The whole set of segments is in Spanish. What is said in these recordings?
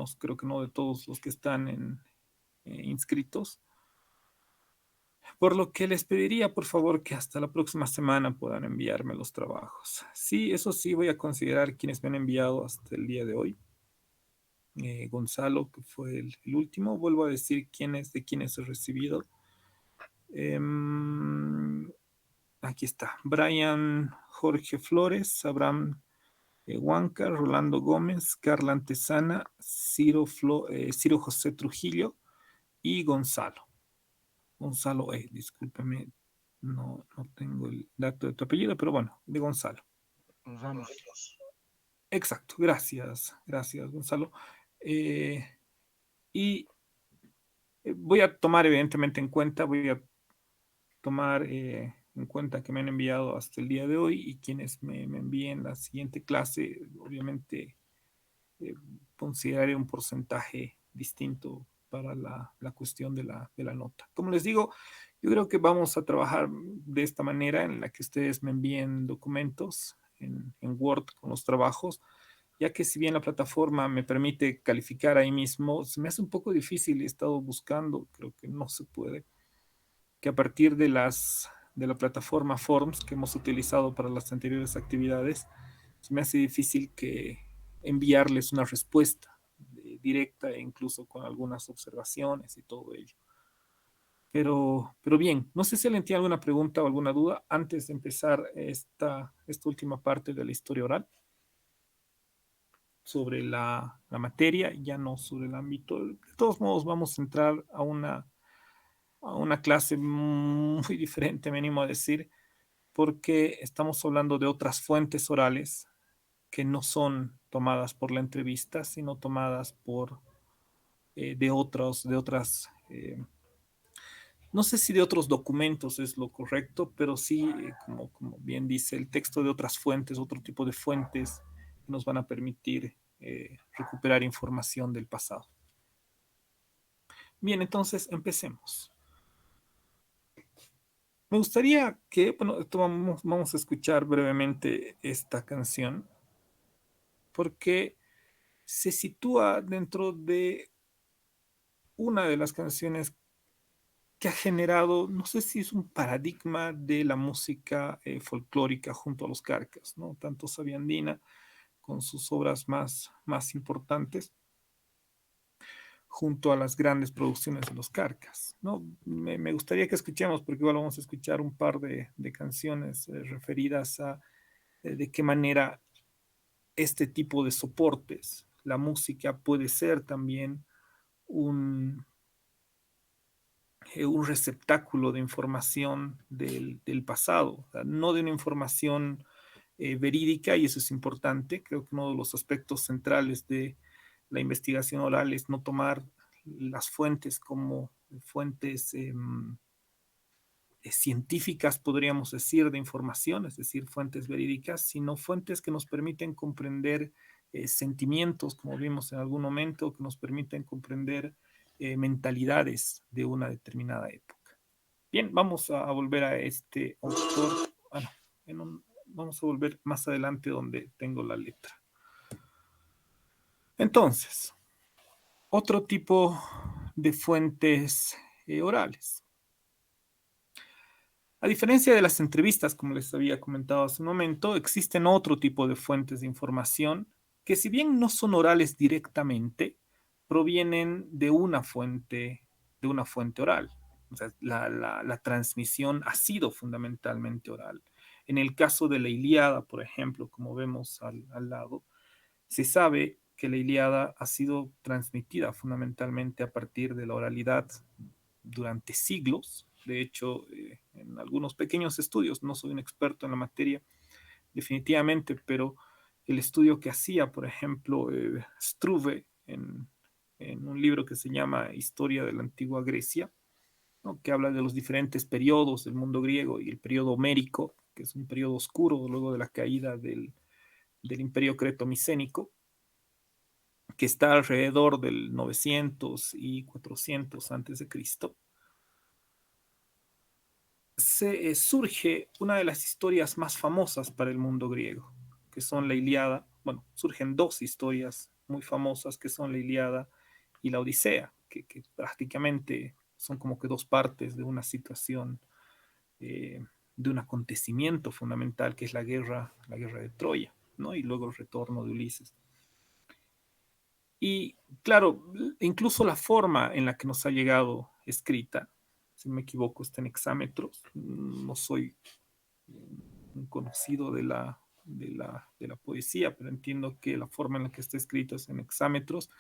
menos creo que no de todos los que están inscritos. Por lo que les pediría, por favor, que hasta la próxima semana puedan enviarme los trabajos. Sí, eso sí, voy a considerar quienes me han enviado hasta el día de hoy. Gonzalo, que fue el último. Vuelvo a decir de quiénes he recibido. Em, Aquí está. Brian Jorge Flores, Abraham Huanca, Rolando Gómez, Carla Antesana, Ciro José Trujillo y Gonzalo. Gonzalo, discúlpeme, no tengo el dato de tu apellido, pero bueno, de Gonzalo. Ramos. Exacto, gracias, Gonzalo. Eh, y voy a tomar evidentemente en cuenta, voy a tomar en cuenta que me han enviado hasta el día de hoy y quienes me envíen la siguiente clase, obviamente eh, consideraré un porcentaje distinto para la cuestión de la nota. Como les digo, yo creo que vamos a trabajar de esta manera en la que ustedes me envíen documentos en Word con los trabajos, ya que si bien la plataforma me permite calificar ahí mismo, se me hace un poco difícil, he estado buscando, creo que no se puede, que a partir de la plataforma Forms que hemos utilizado para las anteriores actividades, se me hace difícil que enviarles una respuesta directa e incluso con algunas observaciones y todo ello. Pero bien, no sé si alguien tiene alguna pregunta o alguna duda antes de empezar esta última parte de la historia oral sobre la materia, ya no sobre el ámbito. De todos modos, vamos a entrar a una clase muy diferente, me animo a decir, porque estamos hablando de otras fuentes orales que no son tomadas por la entrevista, sino tomadas de otras, no sé si de otros documentos es lo correcto, pero sí, como bien dice, el texto de otras fuentes, otro tipo de fuentes que nos van a permitir recuperar información del pasado. Bien, entonces empecemos. Me gustaría que, bueno, vamos a escuchar brevemente esta canción porque se sitúa dentro de una de las canciones que ha generado, no sé si es un paradigma de la música folclórica junto a los Carcas, ¿no? Tanto Sabiandina con sus obras más importantes, junto a las grandes producciones de los Carcas, ¿no? Me gustaría que escuchemos, porque igual vamos a escuchar un par de canciones referidas a de qué manera este tipo de soportes, la música puede ser también un, un receptáculo de información del pasado, o sea, no de una información verídica, y eso es importante. Creo que uno de los aspectos centrales de la investigación oral es no tomar las fuentes como fuentes científicas, podríamos decir, de información, es decir, fuentes verídicas, sino fuentes que nos permiten comprender sentimientos, como vimos en algún momento, que nos permiten comprender mentalidades de una determinada época. Bien, vamos a volver a este autor. Vamos a volver más adelante donde tengo la letra. Entonces, otro tipo de fuentes orales. A diferencia de las entrevistas, como les había comentado hace un momento, existen otro tipo de fuentes de información que, si bien no son orales directamente, provienen de una fuente oral. O sea, la transmisión ha sido fundamentalmente oral. En el caso de la Ilíada, por ejemplo, como vemos al lado, se sabe que la Ilíada ha sido transmitida fundamentalmente a partir de la oralidad durante siglos. De hecho, en algunos pequeños estudios, no soy un experto en la materia definitivamente, pero el estudio que hacía, por ejemplo, Struve en un libro que se llama Historia de la Antigua Grecia, ¿no? Que habla de los diferentes periodos del mundo griego y el periodo homérico, que es un periodo oscuro luego de la caída del imperio creto-micénico, que está alrededor del 900 y 400 antes de Cristo. Surge una de las historias más famosas para el mundo griego, que son la Ilíada. Bueno, surgen dos historias muy famosas que son la Ilíada y la Odisea, que prácticamente son como que dos partes de una situación, eh, de un acontecimiento fundamental que es la guerra de Troya, ¿no? Y luego el retorno de Ulises. Y claro, incluso la forma en la que nos ha llegado escrita, si no me equivoco, está en hexámetros. No soy un conocido de la poesía, pero entiendo que la forma en la que está escrito es en hexámetros.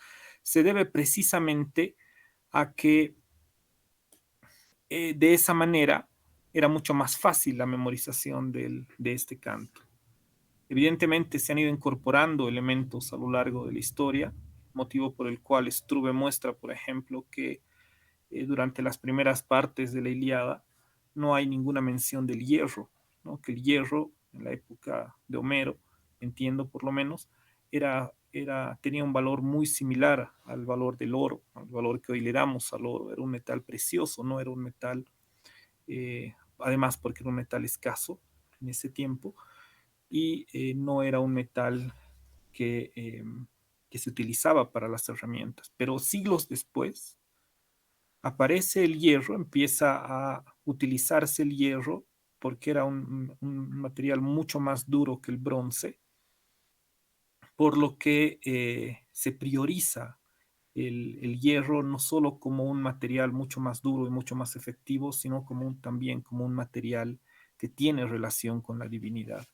Se debe precisamente a que de esa manera era mucho más fácil la memorización de este canto. Evidentemente se han ido incorporando elementos a lo largo de la historia, motivo por el cual Struve muestra, por ejemplo, que durante las primeras partes de la Ilíada no hay ninguna mención del hierro, ¿no? Que el hierro en la época de Homero, entiendo por lo menos, tenía un valor muy similar al valor del oro, al valor que hoy le damos al oro. Era un metal precioso, no era un metal, además porque era un metal escaso en ese tiempo, y no era un metal que, que se utilizaba para las herramientas. Pero siglos después aparece el hierro, empieza a utilizarse el hierro porque era un material mucho más duro que el bronce, por lo que se prioriza el hierro no solo como un material mucho más duro y mucho más efectivo, sino como también como un material que tiene relación con la divinidad.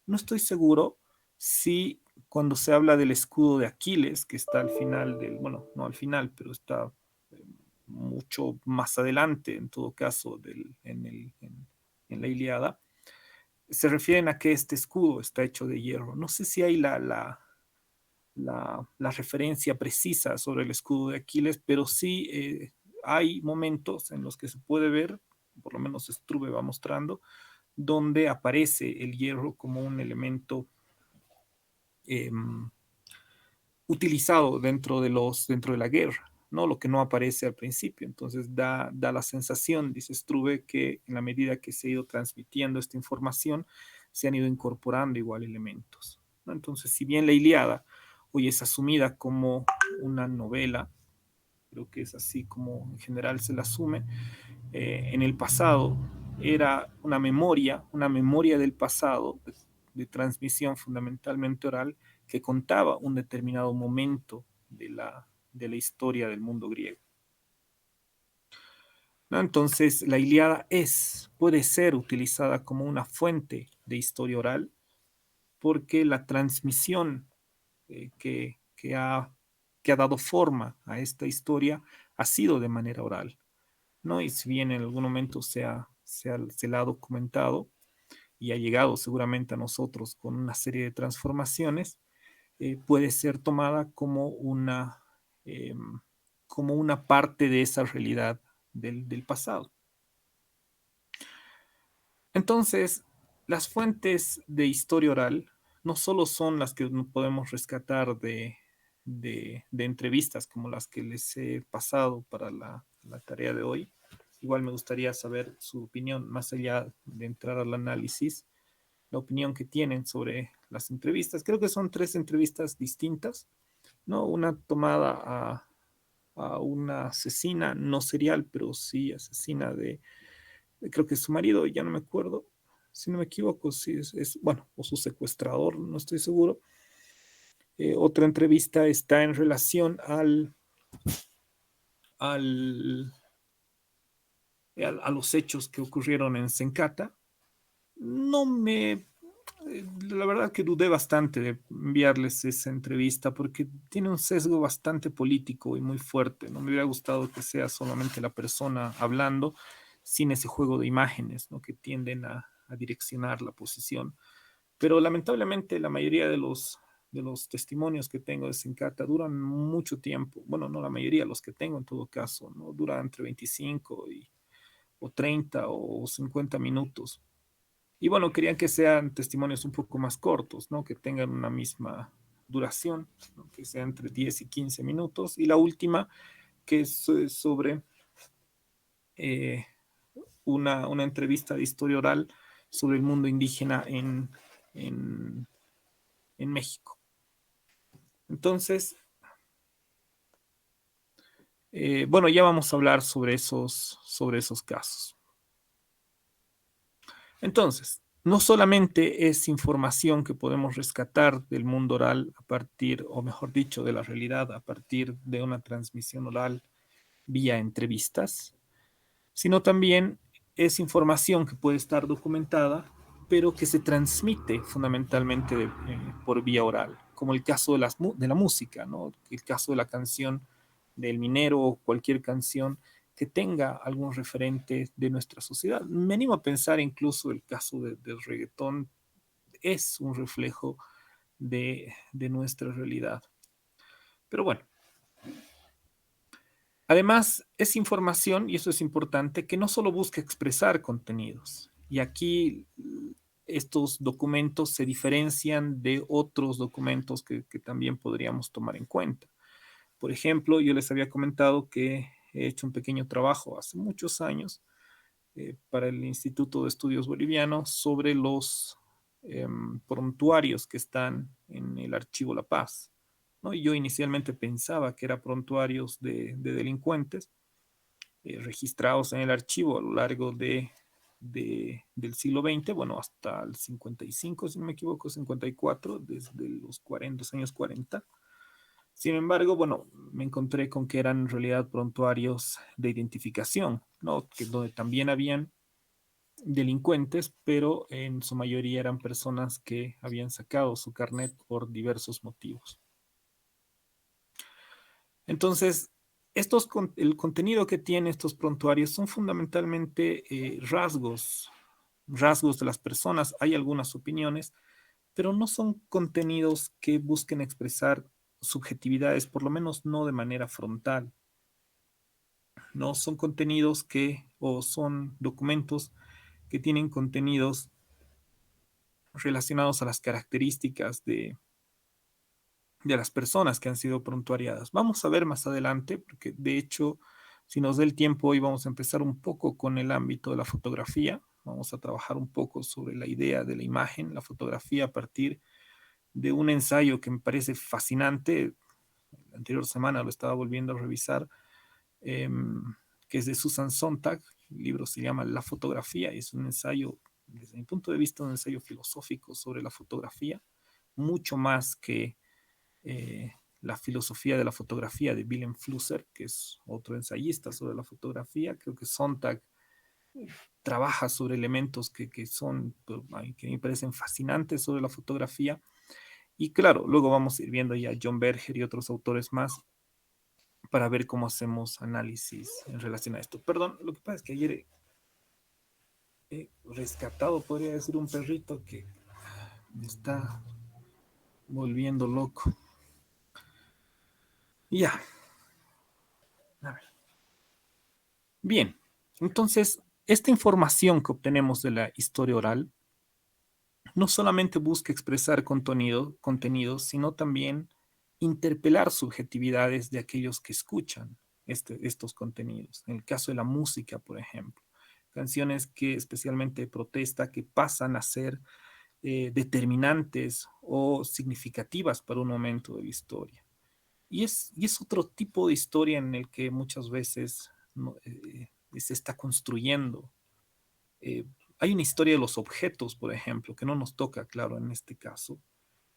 No estoy seguro si cuando se habla del escudo de Aquiles, que está al final bueno, no al final, pero está mucho más adelante, en todo caso, en la Ilíada, se refieren a que este escudo está hecho de hierro. No sé si hay la referencia precisa sobre el escudo de Aquiles, pero sí hay momentos en los que se puede ver, por lo menos Struve va mostrando, donde aparece el hierro como un elemento eh, utilizado dentro de la guerra, ¿no? Lo que no aparece al principio. Entonces da la sensación, dice Struve, que en la medida que se ha ido transmitiendo esta información, se han ido incorporando igual elementos, ¿no? Entonces, si bien la Ilíada hoy es asumida como una novela, creo que es así como en general se la asume, en el pasado era una memoria del pasado, de transmisión fundamentalmente oral, que contaba un determinado momento de la historia del mundo griego, ¿no? Entonces, la Ilíada puede ser utilizada como una fuente de historia oral porque la transmisión que ha dado forma a esta historia ha sido de manera oral, ¿no? Y si bien en algún momento se la ha documentado y ha llegado seguramente a nosotros con una serie de transformaciones, puede ser tomada eh, como una parte de esa realidad del pasado. Entonces, las fuentes de historia oral no solo son las que podemos rescatar de entrevistas como las que les he pasado para la tarea de hoy. Igual me gustaría saber su opinión, más allá de entrar al análisis, la opinión que tienen sobre las entrevistas. Creo que son tres entrevistas distintas, ¿no? Una tomada a una asesina, no serial, pero sí asesina creo que es su marido, ya no me acuerdo, si no me equivoco, si bueno, o su secuestrador, no estoy seguro. Otra entrevista está en relación al, a los hechos que ocurrieron en Sencata. No me, la verdad que dudé bastante de enviarles esa entrevista porque tiene un sesgo bastante político y muy fuerte. No me hubiera gustado que sea solamente la persona hablando sin ese juego de imágenes, ¿no? Que tienden a direccionar la posición. Pero lamentablemente la mayoría de los testimonios que tengo de Sencata duran mucho tiempo. Bueno, no la mayoría, los que tengo en todo caso, ¿no? Duran entre 25 o 30 o 50 minutos. Y bueno, querían que sean testimonios un poco más cortos, ¿no? Que tengan una misma duración, ¿no? Que sea entre 10 y 15 minutos. Y la última, que es sobre eh, una entrevista de historia oral sobre el mundo indígena en, en México. Entonces, Bueno, ya vamos a hablar sobre esos casos. Entonces, no solamente es información que podemos rescatar del mundo oral a partir, o mejor dicho, de la realidad a partir de una transmisión oral vía entrevistas, sino también es información que puede estar documentada, pero que se transmite fundamentalmente por vía oral, como el caso de la música, ¿no? El caso de la canción del minero o cualquier canción que tenga algún referente de nuestra sociedad. Me animo a pensar incluso el caso del reggaetón es un reflejo de nuestra realidad. Pero bueno, además, es información, y eso es importante, que no solo busca expresar contenidos. Y aquí estos documentos se diferencian de otros documentos que también podríamos tomar en cuenta. Por ejemplo, yo les había comentado que he hecho un pequeño trabajo hace muchos años para el Instituto de Estudios Bolivianos sobre los prontuarios que están en el Archivo La Paz. ¿No? Y yo inicialmente pensaba que eran prontuarios de delincuentes registrados en el archivo a lo largo del siglo XX, bueno, hasta el 55, si no me equivoco, 54, desde los 40, los años 40. Sin embargo, bueno, me encontré con que eran en realidad prontuarios de identificación, ¿no? Que donde también habían delincuentes, pero en su mayoría eran personas que habían sacado su carnet por diversos motivos. Entonces, el contenido que tienen estos prontuarios son fundamentalmente rasgos de las personas. Hay algunas opiniones, pero no son contenidos que busquen expresar subjetividades, por lo menos no de manera frontal. No son contenidos o son documentos que tienen contenidos relacionados a las características de las personas que han sido prontuariadas. Vamos a ver más adelante, porque de hecho, si nos da el tiempo, hoy vamos a empezar un poco con el ámbito de la fotografía. Vamos a trabajar un poco sobre la idea de la imagen, la fotografía a partir de un ensayo que me parece fascinante. La anterior semana lo estaba volviendo a revisar, eh, que es de Susan Sontag. El libro se llama La fotografía y es un ensayo, desde mi punto de vista, un ensayo filosófico sobre la fotografía, mucho más que la filosofía de la fotografía de Willem Flusser, que es otro ensayista sobre la fotografía. Creo que Sontag trabaja sobre elementos que me parecen fascinantes sobre la fotografía. Y claro, luego vamos a ir viendo ya John Berger y otros autores más para ver cómo hacemos análisis en relación a esto. Perdón, lo que pasa es que ayer he rescatado, podría decir, un perrito que me está volviendo loco. Ya, a ver. Bien, entonces, esta información que obtenemos de la historia oral no solamente busca expresar contenidos, sino también interpelar subjetividades de aquellos que escuchan estos contenidos. En el caso de la música, por ejemplo, canciones que especialmente de protesta, que pasan a ser determinantes o significativas para un momento de la historia. Y es otro tipo de historia en el que muchas veces no, se está construyendo. Eh, Hay una historia de los objetos, por ejemplo, que no nos toca, claro, en este caso,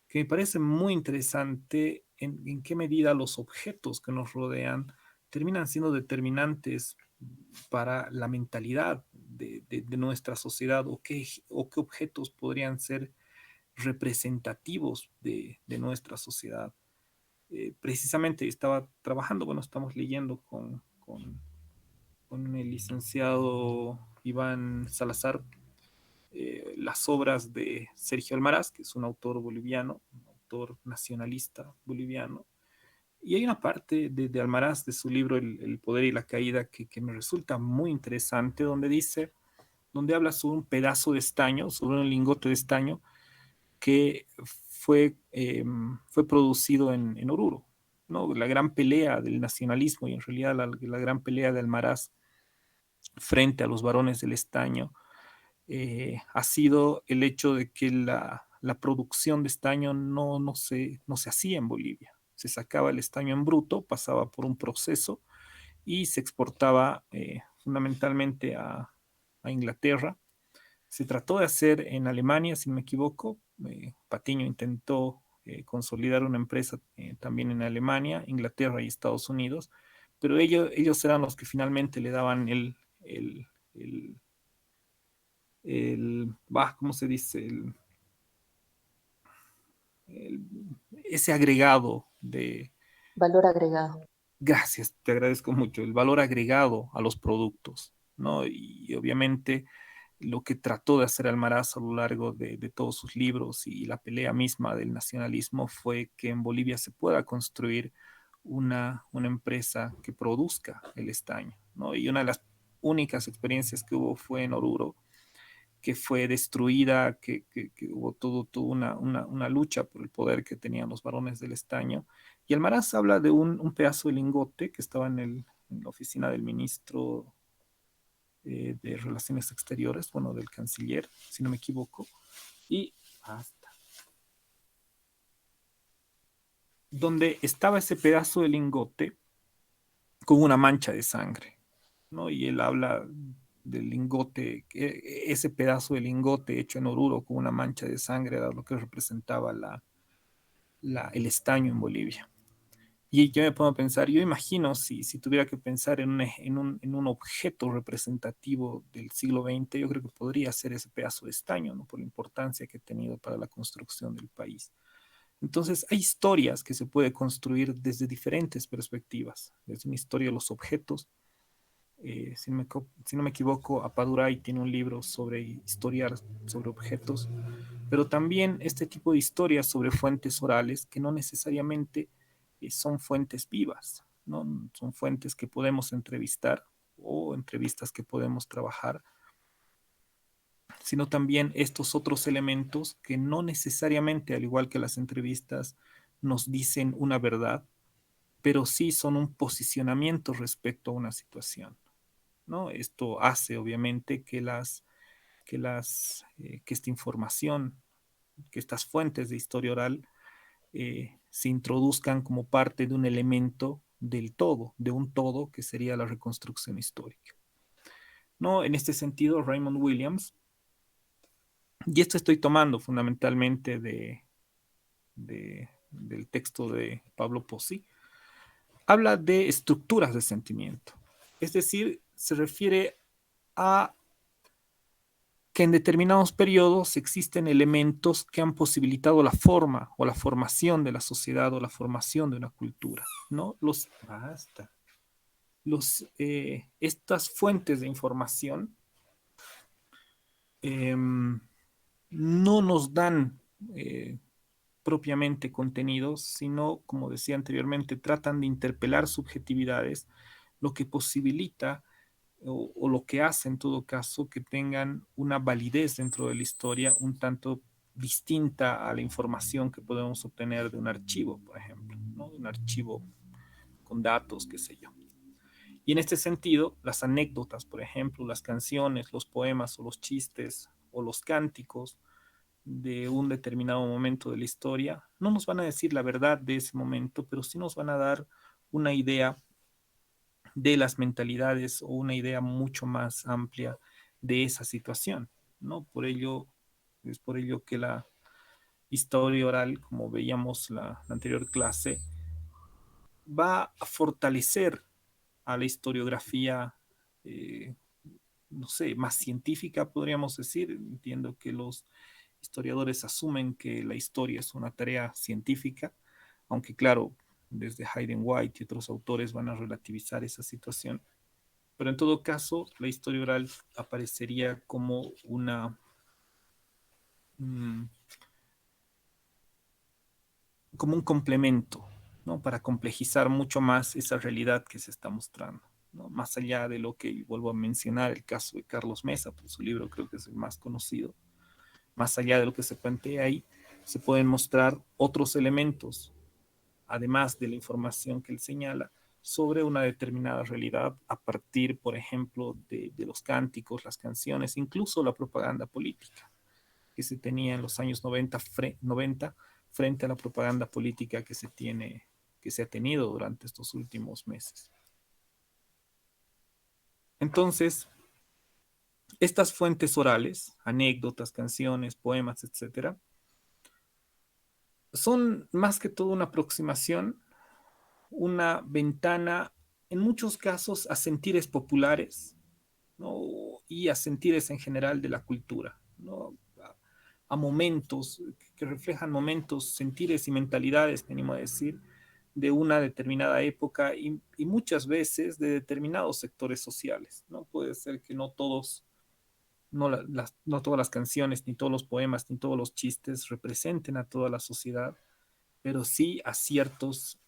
que me parece muy interesante en qué medida los objetos que nos rodean terminan siendo determinantes para la mentalidad de nuestra sociedad o qué objetos podrían ser representativos de nuestra sociedad. Precisamente estaba trabajando, bueno, estamos leyendo con el licenciado Iván Salazar las obras de Sergio Almaraz, que es un autor boliviano, un autor nacionalista boliviano. Y hay una parte de Almaraz, de su libro El poder y la caída, que me resulta muy interesante, donde habla sobre un pedazo de estaño, sobre un lingote de estaño que fue producido en Oruro, ¿no? La gran pelea del nacionalismo y en realidad la gran pelea de Almaraz frente a los varones del estaño ha sido el hecho de que la producción de estaño no se hacía en Bolivia. Se sacaba el estaño en bruto, pasaba por un proceso y se exportaba fundamentalmente a Inglaterra. Se trató de hacer en Alemania, si no me equivoco. Patiño intentó consolidar una empresa también en Alemania, Inglaterra y Estados Unidos, pero ellos eran los que finalmente le daban el, ¿cómo se dice? El- ese agregado de, Valor agregado. gracias, te agradezco mucho, el valor agregado a los productos, ¿no? Y obviamente lo que trató de hacer Almaraz a lo largo de todos sus libros y la pelea misma del nacionalismo fue que en Bolivia se pueda construir una empresa que produzca el estaño, ¿no? Y una de las únicas experiencias que hubo fue en Oruro, que fue destruida, que hubo todo una lucha por el poder que tenían los varones del estaño. Y Almaraz habla de un pedazo de lingote que estaba en la oficina del ministro de Relaciones Exteriores, bueno, del canciller, si no me equivoco, y hasta donde estaba ese pedazo de lingote con una mancha de sangre, ¿no? Y él habla del lingote, ese pedazo de lingote hecho en Oruro con una mancha de sangre era lo que representaba el estaño en Bolivia. Y yo me pongo a pensar, yo imagino si tuviera que pensar en un objeto representativo del siglo XX, yo creo que podría ser ese pedazo de estaño, ¿no? Por la importancia que ha tenido para la construcción del país. Entonces, hay historias que se puede construir desde diferentes perspectivas, desde una historia de los objetos. Si no me equivoco, Apaduray tiene un libro sobre historiar sobre objetos, pero también este tipo de historias sobre fuentes orales que no necesariamente son fuentes vivas, ¿no? Son fuentes que podemos entrevistar o entrevistas que podemos trabajar, sino también estos otros elementos que no necesariamente, al igual que las entrevistas, nos dicen una verdad, pero sí son un posicionamiento respecto a una situación, ¿no? Esto hace, obviamente, que esta información, que estas fuentes de historia oral se introduzcan como parte de un elemento del todo, de un todo que sería la reconstrucción histórica. ¿No? En este sentido, Raymond Williams, y esto estoy tomando fundamentalmente del texto de Pablo Pozzi, habla de estructuras de sentimiento. Es decir, se refiere a que en determinados periodos existen elementos que han posibilitado la forma o la formación de la sociedad o la formación de una cultura, ¿no? Estas fuentes de información no nos dan propiamente contenidos, sino, como decía anteriormente, tratan de interpelar subjetividades, lo que posibilita o lo que hace en todo caso que tengan una validez dentro de la historia un tanto distinta a la información que podemos obtener de un archivo, por ejemplo, ¿no? De un archivo con datos, qué sé yo. Y en este sentido, las anécdotas, por ejemplo, las canciones, los poemas o los chistes o los cánticos de un determinado momento de la historia, no nos van a decir la verdad de ese momento, pero sí nos van a dar una idea de las mentalidades o una idea mucho más amplia de esa situación, ¿no? Es por ello que la historia oral, como veíamos la anterior clase, va a fortalecer a la historiografía, eh, no sé, más científica, podríamos decir. Entiendo que los historiadores asumen que la historia es una tarea científica, aunque claro, desde Hayden White y otros autores van a relativizar esa situación. Pero en todo caso, la historia oral aparecería como mm, como un complemento, ¿no? Para complejizar mucho más esa realidad que se está mostrando, ¿no? Más allá de lo que vuelvo a mencionar, el caso de Carlos Mesa, por su libro creo que es el más conocido, más allá de lo que se plantea ahí, se pueden mostrar otros elementos, además de la información que él señala, sobre una determinada realidad a partir, por ejemplo, de los cánticos, las canciones, incluso la propaganda política que se tenía en los años 90 frente a la propaganda política que se ha tenido durante estos últimos meses. Entonces, estas fuentes orales, anécdotas, canciones, poemas, etcétera, son más que todo una aproximación, una ventana, en muchos casos, a sentires populares, ¿no? Y a sentires en general de la cultura, ¿no? A momentos que reflejan momentos, sentires y mentalidades, me animo a decir, de una determinada época y muchas veces de determinados sectores sociales, ¿no? Puede ser que no todos, no todas las canciones, ni todos los poemas, ni todos los chistes representen a toda la sociedad, pero sí a ciertos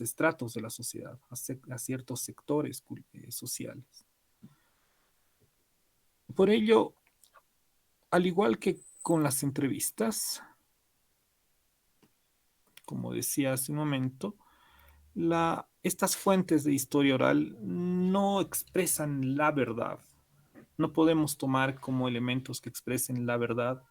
estratos de la sociedad, a ciertos sectores sociales. Por ello, al igual que con las entrevistas, como decía hace un momento, estas fuentes de historia oral no expresan la verdad. No podemos tomar como elementos que expresen la verdad,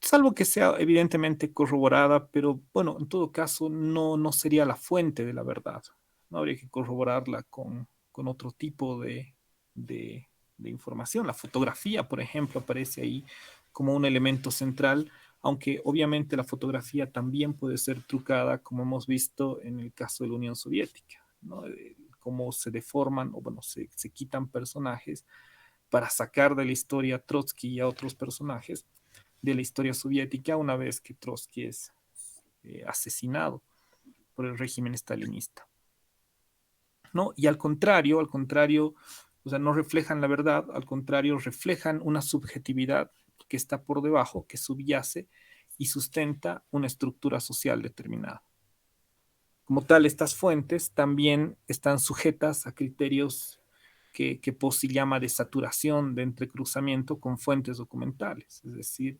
salvo que sea evidentemente corroborada, pero bueno, en todo caso no sería la fuente de la verdad. No habría que corroborarla con otro tipo de, de información. La fotografía, por ejemplo, aparece ahí como un elemento central, aunque obviamente la fotografía también puede ser trucada, como hemos visto en el caso de la Unión Soviética, ¿no? Cómo se deforman o bueno, se quitan personajes para sacar de la historia a Trotsky y a otros personajes de la historia soviética una vez que Trotsky es asesinado por el régimen stalinista, ¿no? Y al contrario, o sea, no reflejan la verdad, al contrario, reflejan una subjetividad que está por debajo, que subyace y sustenta una estructura social determinada. Como tal, estas fuentes también están sujetas a criterios que Pozzi llama de saturación, de entrecruzamiento con fuentes documentales, es decir,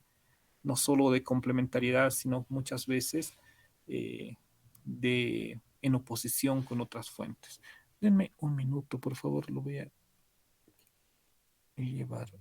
no solo de complementariedad, sino muchas veces eh, en oposición con otras fuentes. Denme un minuto, por favor, lo voy a llevar.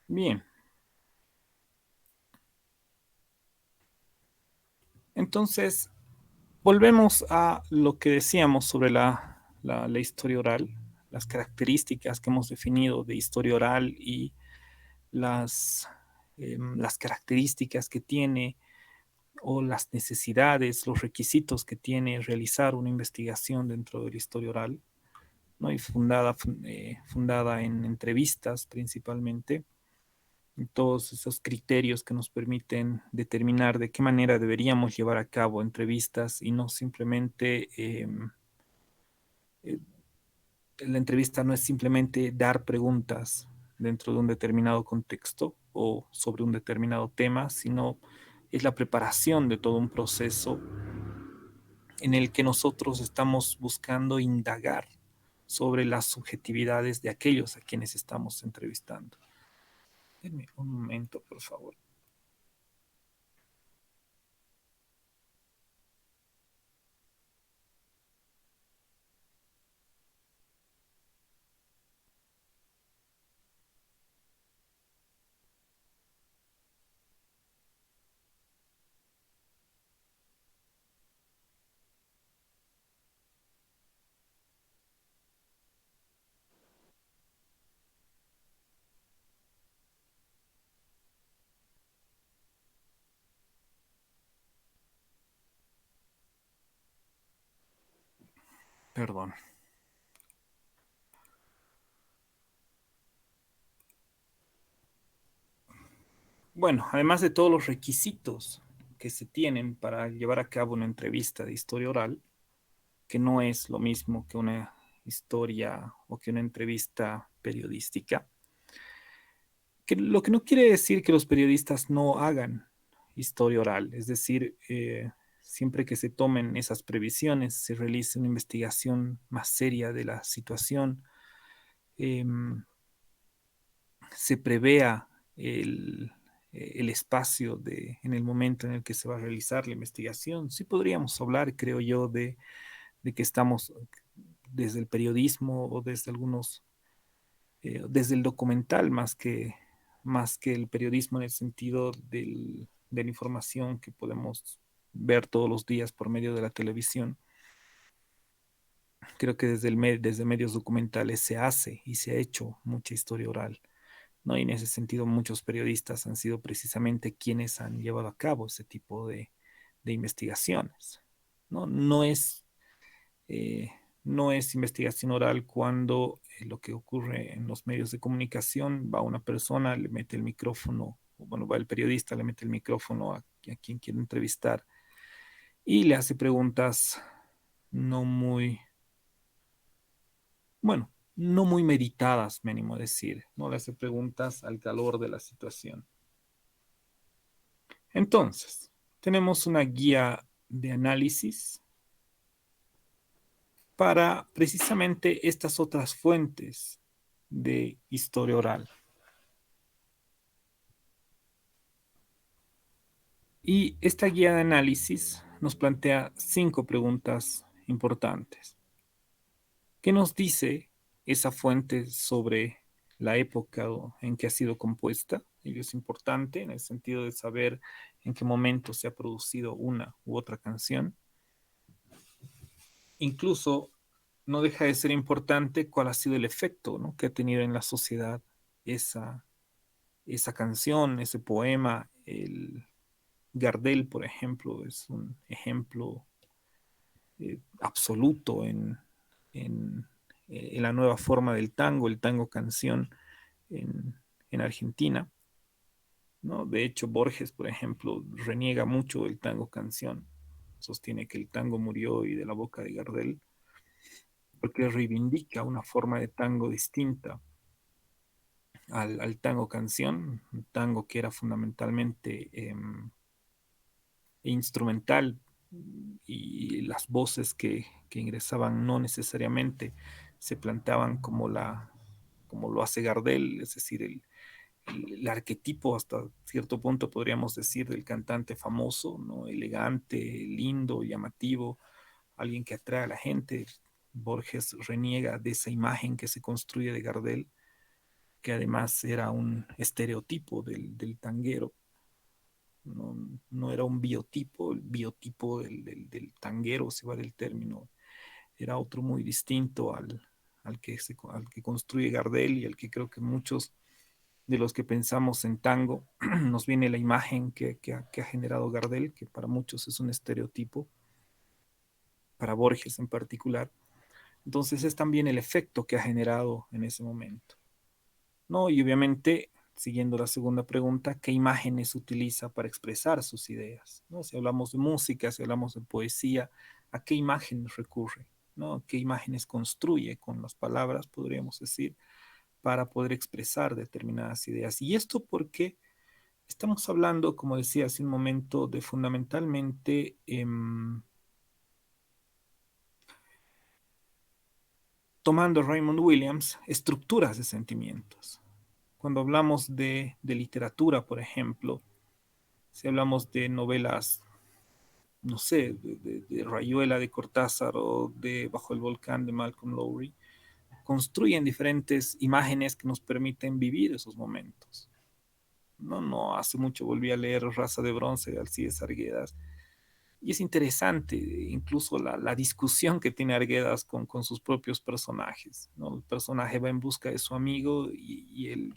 Bien, entonces volvemos a lo que decíamos sobre la historia oral, las características que hemos definido de historia oral y las características que tiene o las necesidades, los requisitos que tiene realizar una investigación dentro de la historia oral, ¿no? Y fundada en entrevistas principalmente, y todos esos criterios que nos permiten determinar de qué manera deberíamos llevar a cabo entrevistas y no simplemente, eh, la entrevista no es simplemente dar preguntas dentro de un determinado contexto o sobre un determinado tema, sino es la preparación de todo un proceso en el que nosotros estamos buscando indagar sobre las subjetividades de aquellos a quienes estamos entrevistando. Denme un momento, por favor. Perdón. Bueno, además de todos los requisitos que se tienen para llevar a cabo una entrevista de historia oral, que no es lo mismo que una historia o que una entrevista periodística, lo que no quiere decir que los periodistas no hagan historia oral, es decir, siempre que se tomen esas previsiones, se realice una investigación más seria de la situación, eh, se prevea el, el espacio en el momento en el que se va a realizar la investigación. Sí podríamos hablar, creo yo, de que estamos desde el periodismo o desde desde el documental más que el periodismo en el sentido de la información que podemos ver todos los días por medio de la televisión. Creo que desde medios documentales se hace y se ha hecho mucha historia oral, ¿no? Y en ese sentido muchos periodistas han sido precisamente quienes han llevado a cabo ese tipo de investigaciones, ¿no? Eh, no es investigación oral cuando lo que ocurre en los medios de comunicación, va una persona, le mete el micrófono, o bueno, va el periodista, le mete el micrófono a quien quiere entrevistar y le hace preguntas no muy, bueno, no muy meditadas, me animo a decir, no le hace preguntas al calor de la situación. Entonces, tenemos una guía de análisis para precisamente estas otras fuentes de historia oral. Y esta guía de análisis nos plantea 5 preguntas importantes. ¿Qué nos dice esa fuente sobre la época en que ha sido compuesta? Ello es importante en el sentido de saber en qué momento se ha producido una u otra canción. Incluso no deja de ser importante cuál ha sido el efecto, ¿no?, que ha tenido en la sociedad esa, esa canción, ese poema. El Gardel, por ejemplo, es un ejemplo absoluto en, en, la nueva forma del tango, el tango canción en Argentina, ¿no? De hecho, Borges, por ejemplo, reniega mucho del tango canción, sostiene que el tango murió y de la boca de Gardel, porque reivindica una forma de tango distinta al tango canción, un tango que era fundamentalmente instrumental, y las voces que ingresaban no necesariamente se planteaban como lo hace Gardel, es decir, el arquetipo hasta cierto punto podríamos decir del cantante famoso, ¿no? Elegante, lindo, llamativo, alguien que atrae a la gente. Borges reniega de esa imagen que se construye de Gardel, que además era un estereotipo del tanguero, no, no era un biotipo, el biotipo del tanguero, se va del término, era otro muy distinto al que construye Gardel y al que creo que muchos de los que pensamos en tango nos viene la imagen que ha generado Gardel, que para muchos es un estereotipo, para Borges en particular. Entonces es también el efecto que ha generado en ese momento, ¿no? Y obviamente, siguiendo la segunda pregunta, ¿qué imágenes utiliza para expresar sus ideas? ¿No? Si hablamos de música, si hablamos de poesía, ¿a qué imágenes recurre? ¿No? ¿Qué imágenes construye con las palabras, podríamos decir, para poder expresar determinadas ideas? Y esto porque estamos hablando, como decía hace un momento, de fundamentalmente tomando Raymond Williams, estructuras de sentimientos. Cuando hablamos de literatura, por ejemplo, si hablamos de novelas, no sé, de Rayuela de Cortázar o de Bajo el Volcán de Malcolm Lowry, construyen diferentes imágenes que nos permiten vivir esos momentos. No hace mucho volví a leer Raza de Bronce de Alcides Arguedas y es interesante incluso la discusión que tiene Arguedas con sus propios personajes, ¿no? El personaje va en busca de su amigo y el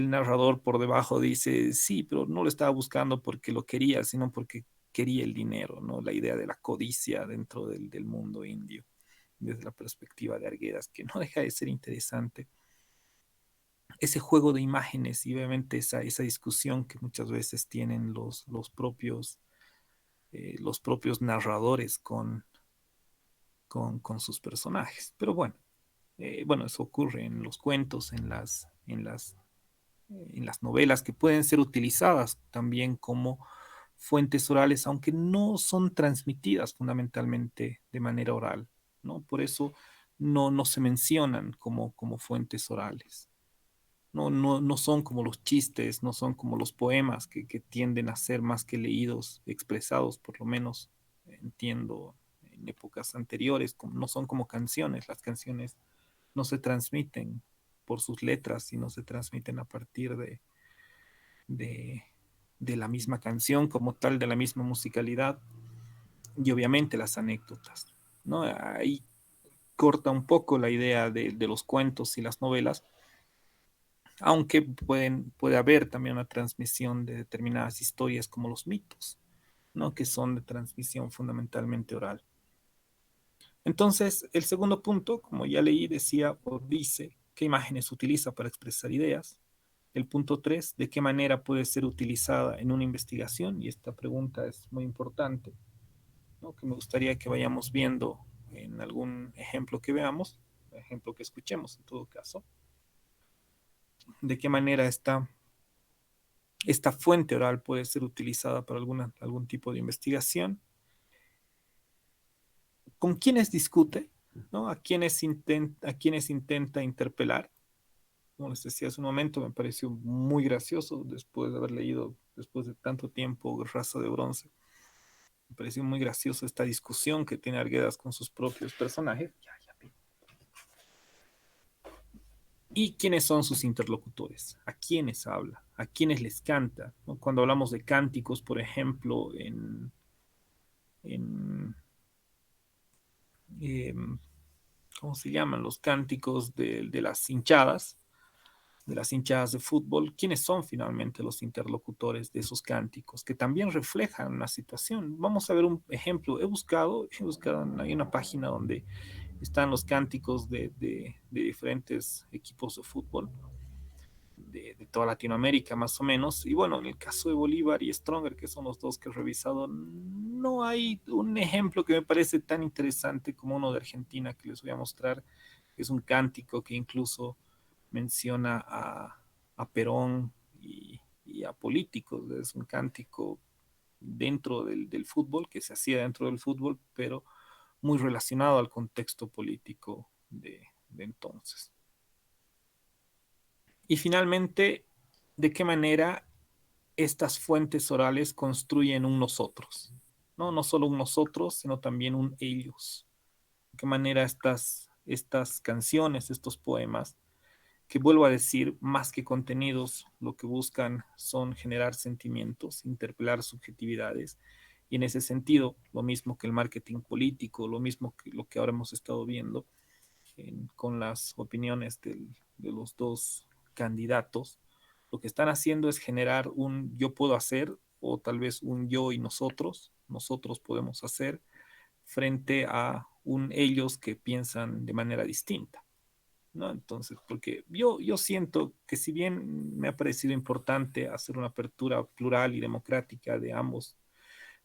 narrador por debajo dice, sí, pero no lo estaba buscando porque lo quería, sino porque quería el dinero, ¿no? La idea de la codicia dentro del mundo indio, desde la perspectiva de Arguedas, que no deja de ser interesante. Ese juego de imágenes y obviamente esa discusión que muchas veces tienen los propios narradores con sus personajes. Pero bueno, eso ocurre en los cuentos, en las novelas que pueden ser utilizadas también como fuentes orales, aunque no son transmitidas fundamentalmente de manera oral, ¿no? Por eso no se mencionan como fuentes orales. No son como los chistes, no son como los poemas que tienden a ser más que leídos, expresados, por lo menos entiendo en épocas anteriores, no son como canciones. Las canciones no se transmiten por sus letras, sino se transmiten a partir de, de la misma canción como tal, de la misma musicalidad y obviamente las anécdotas, ¿no? Ahí corta un poco la idea de los cuentos y las novelas, aunque puede haber también una transmisión de determinadas historias como los mitos, ¿no? Que son de transmisión fundamentalmente oral. Entonces, el segundo punto, como ya leí, decía o dice qué imágenes utiliza para expresar ideas. El punto 3, de qué manera puede ser utilizada en una investigación, y esta pregunta es muy importante, ¿no? Que me gustaría que vayamos viendo en algún ejemplo que veamos, ejemplo que escuchemos en todo caso, de qué manera esta fuente oral puede ser utilizada para algún tipo de investigación, con quiénes discute, ¿no? A quienes intenta interpelar. Como les decía hace un momento, me pareció muy gracioso después de haber leído, después de tanto tiempo, Raza de Bronce. Me pareció muy gracioso esta discusión que tiene Arguedas con sus propios personajes. ¿Y quiénes son sus interlocutores? ¿A quiénes habla? ¿A quiénes les canta? ¿No? Cuando hablamos de cánticos, por ejemplo, en eh, ¿cómo se llaman? Los cánticos de las hinchadas de fútbol, ¿quiénes son finalmente los interlocutores de esos cánticos que también reflejan una situación? Vamos a ver un ejemplo. Hay una página donde están los cánticos de diferentes equipos de fútbol de toda Latinoamérica más o menos. Y bueno, en el caso de Bolívar y Stronger, que son los dos que he revisado, no hay un ejemplo que me parece tan interesante como uno de Argentina que les voy a mostrar, que es un cántico que incluso menciona a Perón y a políticos. Es un cántico dentro del fútbol, que se hacía dentro del fútbol, pero muy relacionado al contexto político de entonces. Y finalmente, ¿de qué manera estas fuentes orales construyen un nosotros? No, no solo un nosotros, sino también un ellos. ¿De qué manera estas canciones, estos poemas, que vuelvo a decir, más que contenidos, lo que buscan son generar sentimientos, interpelar subjetividades? Y en ese sentido, lo mismo que el marketing político, lo mismo que lo que ahora hemos estado viendo con las opiniones de los dos candidatos, lo que están haciendo es generar un yo puedo hacer o tal vez un yo y nosotros podemos hacer frente a un ellos que piensan de manera distinta, ¿no? Entonces, porque yo siento que si bien me ha parecido importante hacer una apertura plural y democrática de ambos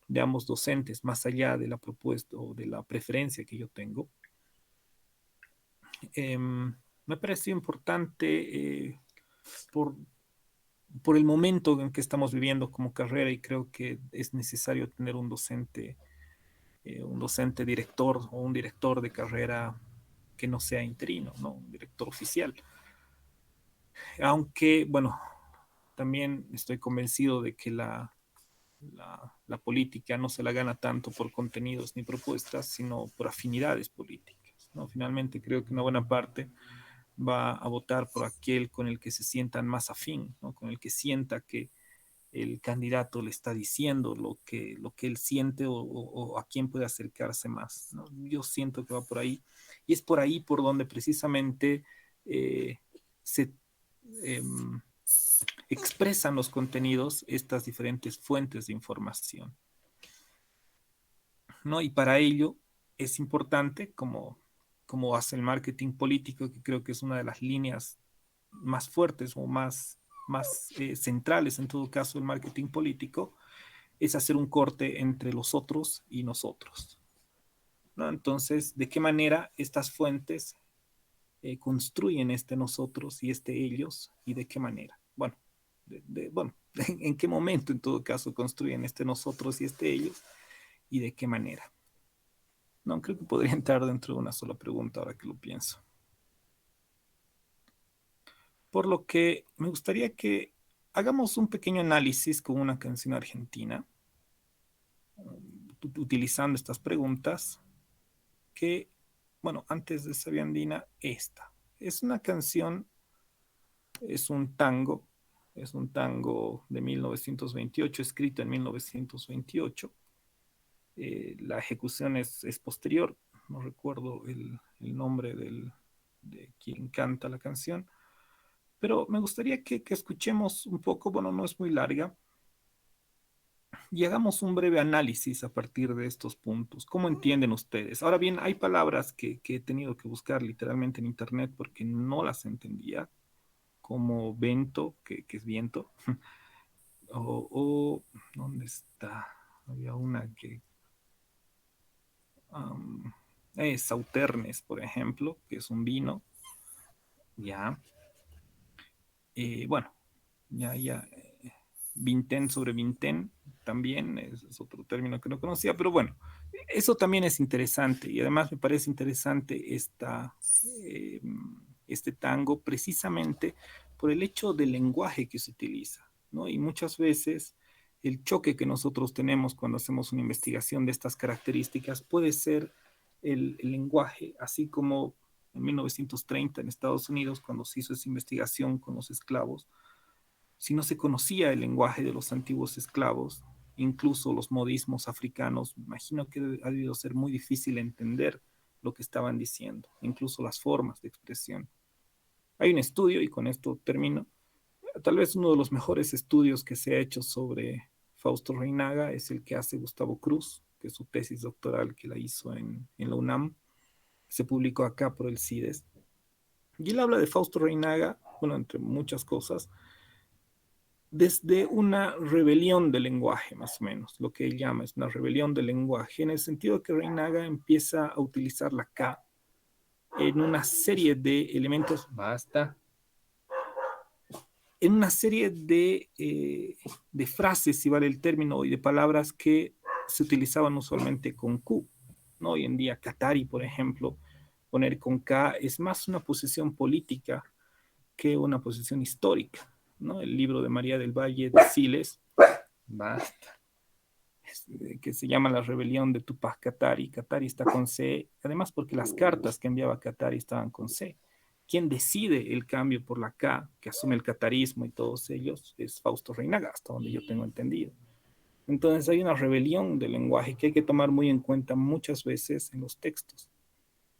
docentes, más allá de la propuesta o de la preferencia que yo tengo, me pareció importante por, por el momento en que estamos viviendo como carrera y creo que es necesario tener un docente director o un director de carrera que no sea interino, ¿no? Un director oficial. Aunque, bueno, también estoy convencido de que la política no se la gana tanto por contenidos ni propuestas, sino por afinidades políticas, ¿no? Finalmente creo que una buena parte va a votar por aquel con el que se sientan más afín, ¿no? Con el que sienta que el candidato le está diciendo lo que él siente o a quién puede acercarse más, ¿no? Yo siento que va por ahí y es por ahí por donde precisamente eh, se eh, expresan los contenidos, estas diferentes fuentes de información, ¿no? Y para ello es importante, como hace el marketing político, que creo que es una de las líneas más fuertes o más centrales en todo caso del marketing político, es hacer un corte entre los otros y nosotros, ¿no? Entonces, ¿de qué manera estas fuentes construyen este nosotros y este ellos y de qué manera? Bueno, bueno, ¿en qué momento en todo caso construyen este nosotros y este ellos y de qué manera? No, creo que podría entrar dentro de una sola pregunta ahora que lo pienso. por lo que me gustaría que hagamos un pequeño análisis con una canción argentina, utilizando estas preguntas, que, bueno, antes de Sabia Andina, esta. Es una canción, es un tango, es un tango de 1928, escrito en 1928. La ejecución es posterior, no recuerdo el nombre de quien canta la canción, pero me gustaría que escuchemos un poco, bueno, no es muy larga, y hagamos un breve análisis a partir de estos puntos. ¿Cómo entienden ustedes? Ahora bien, hay palabras que he tenido que buscar literalmente en internet porque no las entendía, como vento, que es viento, o ¿dónde está? Había una que... um, Sauternes, por ejemplo, que es un vino, ya. Bueno, ya. Vintén sobre Vintén también es otro término que no conocía, pero bueno, eso también es interesante y además me parece interesante eh, este tango precisamente por el hecho del lenguaje que se utiliza, ¿no? Y muchas veces el choque que nosotros tenemos cuando hacemos una investigación de estas características puede ser el lenguaje, así como en 1930 en Estados Unidos, cuando se hizo esa investigación con los esclavos, si no se conocía el lenguaje de los antiguos esclavos, incluso los modismos africanos, me imagino que ha debido ser muy difícil entender lo que estaban diciendo, incluso las formas de expresión. Hay un estudio, y con esto termino, tal vez uno de los mejores estudios que se ha hecho sobre Fausto Reinaga es el que hace Gustavo Cruz, que es su tesis doctoral que la hizo en la UNAM, se publicó acá por el CIDES. Y él habla de Fausto Reinaga, bueno, entre muchas cosas, desde una rebelión del lenguaje, más o menos, lo que él llama es una rebelión del lenguaje, en el sentido que Reinaga empieza a utilizar la K en una serie de elementos, basta, en una serie de frases, si vale el término, y de palabras que se utilizaban usualmente con Q, ¿no? Hoy en día, Qatari, por ejemplo, poner con K es más una posición política que una posición histórica, ¿no? El libro de María del Valle de Siles, basta, que se llama La Rebelión de Tupac Katari. Katari está con C, además porque las cartas que enviaba Katari estaban con C. Quien decide el cambio por la K, que asume el catarismo y todos ellos, es Fausto Reinaga, hasta donde yo tengo entendido. Entonces hay una rebelión del lenguaje que hay que tomar muy en cuenta muchas veces en los textos.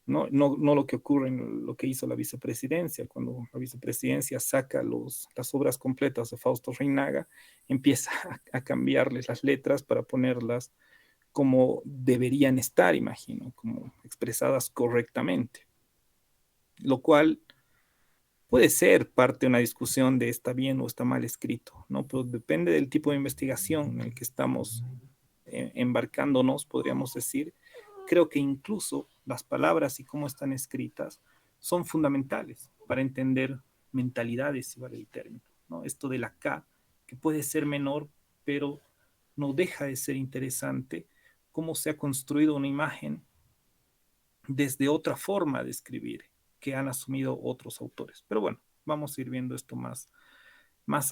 No lo que ocurre en lo que hizo la vicepresidencia, cuando la vicepresidencia saca las obras completas de Fausto Reinaga, empieza a cambiarles las letras para ponerlas como deberían estar, imagino, como expresadas correctamente, lo cual puede ser parte de una discusión de está bien o está mal escrito, ¿no? Pero depende del tipo de investigación en el que estamos embarcándonos, podríamos decir. Creo que incluso las palabras y cómo están escritas son fundamentales para entender mentalidades, si vale el término, ¿no? Esto de la K, que puede ser menor, pero no deja de ser interesante cómo se ha construido una imagen desde otra forma de escribir que han asumido otros autores. Pero bueno, vamos a ir viendo esto más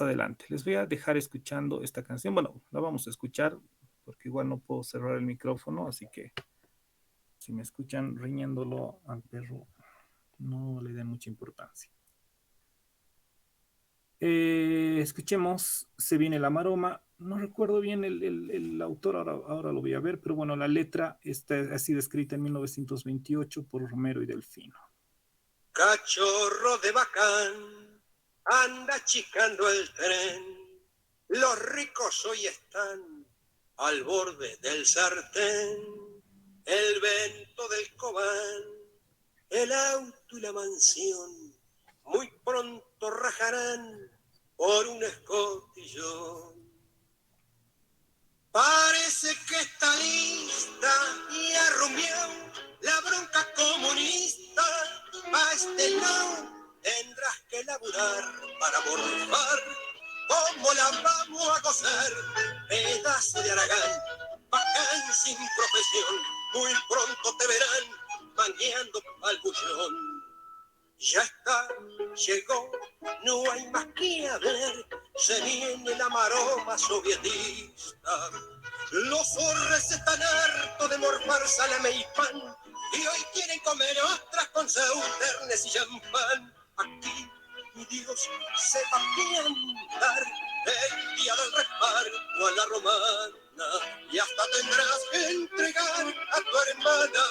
adelante. Les voy a dejar escuchando esta canción. Bueno, la vamos a escuchar porque igual no puedo cerrar el micrófono, así que si me escuchan riñéndolo al perro, no le den mucha importancia. Escuchemos Se viene la maroma. No recuerdo bien el autor, ahora lo voy a ver, pero bueno, la letra está así descrita en 1928 por Romero y Delfino. Cachorro de bacán, anda chicando el tren, los ricos hoy están al borde del sartén, el vento del cobán, el auto y la mansión, muy pronto rajarán por un escotillón. Parece que está lista y arrumió la bronca comunista. A este lado tendrás que laburar para morfar. ¿Cómo la vamos a gozar? Pedazo de Aragán, bacán sin profesión. Muy pronto te verán mangueando al bullón. Ya está, llegó, no hay más que hablar, se viene la maroma sovietista. Los zorres están hartos de morfar salame y pan, y hoy quieren comer ostras con sauternes y champán. Aquí, mi Dios, se va a andar el día del reparto a la romana, y hasta tendrás que entregar a tu hermana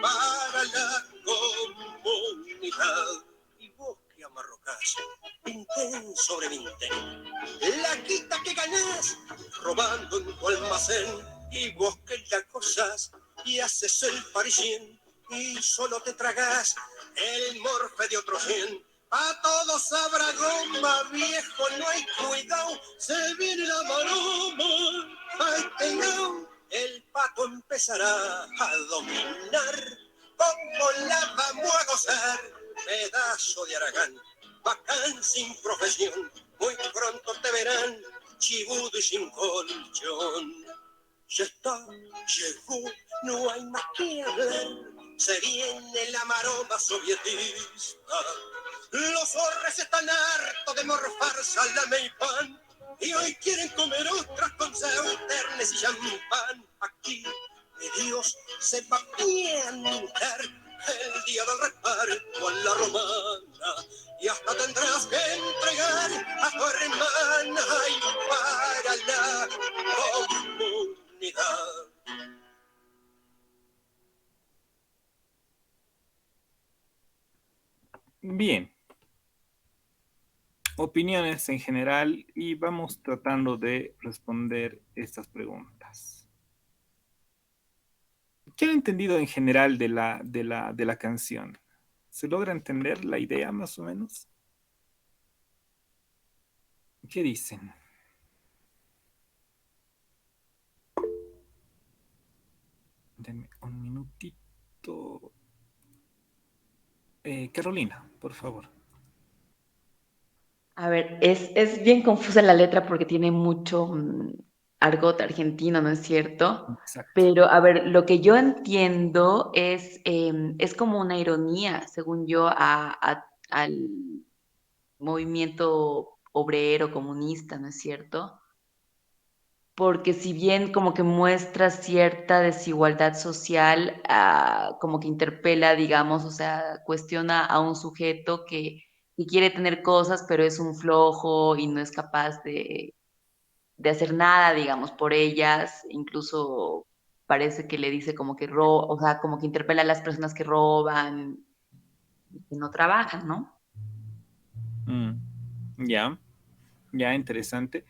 para la comunidad. Y vos que amarrocás, vintén sobre vintén, la quita que ganás robando en tu almacén, y vos que la acosás y haces el parisien y solo te tragás el morfe de otro 100. A todos habrá goma, viejo, no hay cuidado, se viene la maroma, ay, tengao, el pato empezará a dominar, como la vamos a gozar, pedazo de Aragán, bacán sin profesión, muy pronto te verán, chibudo y sin colchón. Ya está, llegó, no hay más que hablar, se viene la maroma sovietista. Los zorres están hartos de morfar salame y pan, y hoy quieren comer ostras con sauternes y champán. Aquí, mi Dios, se va a piantar el día del reparto a la romana, y hasta tendrás que entregar a tu hermana y para la comunidad. Bien, opiniones en general y vamos tratando de responder estas preguntas. ¿Qué han entendido en general de la canción? ¿Se logra entender la idea más o menos? ¿Qué dicen? Denme un minutito. Carolina, por favor. A ver, es bien confusa la letra porque tiene mucho argot argentino, ¿no es cierto? Exacto. Pero, a ver, lo que yo entiendo es como una ironía, según yo, al movimiento obrero comunista, ¿no es cierto? Porque si bien como que muestra cierta desigualdad social, como que interpela, digamos, o sea, cuestiona a un sujeto que quiere tener cosas, pero es un flojo y no es capaz de hacer nada, digamos, por ellas, incluso parece que le dice como que o sea, como que interpela a las personas que roban y que no trabajan, ¿no? Mm, ya, ya, interesante.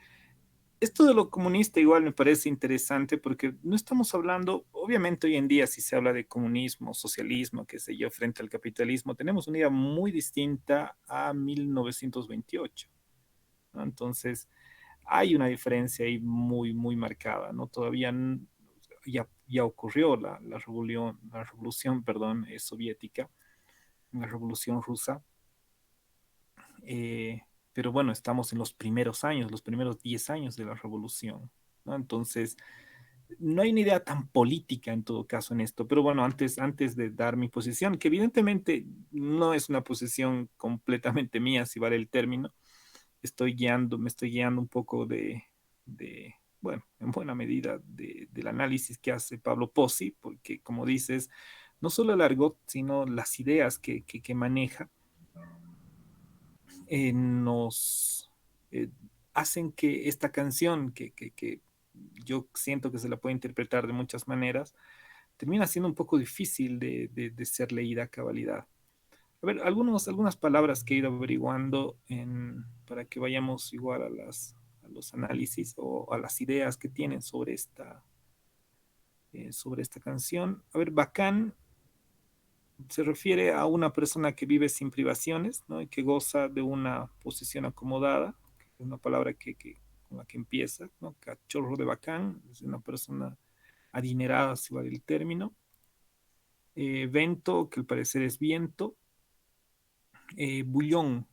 Esto de lo comunista igual me parece interesante porque no estamos hablando, obviamente hoy en día si se habla de comunismo, socialismo, qué sé yo, frente al capitalismo, tenemos una idea muy distinta a 1928, ¿no? Entonces, hay una diferencia ahí muy, muy marcada, ¿no? Todavía ya ocurrió la revolución, perdón, soviética, la revolución rusa, eh, pero bueno, estamos en los primeros años, los primeros 10 años de la revolución, ¿no? Entonces, no hay una idea tan política en todo caso en esto, pero bueno, antes de dar mi posición, que evidentemente no es una posición completamente mía, si vale el término, me estoy guiando un poco bueno, en buena medida del análisis que hace Pablo Pozzi, porque como dices, no solo el argot, sino las ideas que maneja, nos hacen que esta canción, que yo siento que se la puede interpretar de muchas maneras, termina siendo un poco difícil de ser leída a cabalidad. A ver, algunas palabras que he ido averiguando para que vayamos igual a los análisis o a las ideas que tienen sobre esta canción. A ver, bacán se refiere a una persona que vive sin privaciones, ¿no? Y que goza de una posición acomodada, que es una palabra con la que empieza, ¿no? Cachorro de bacán, es una persona adinerada, si vale el término. Vento, que al parecer es viento. Bullón,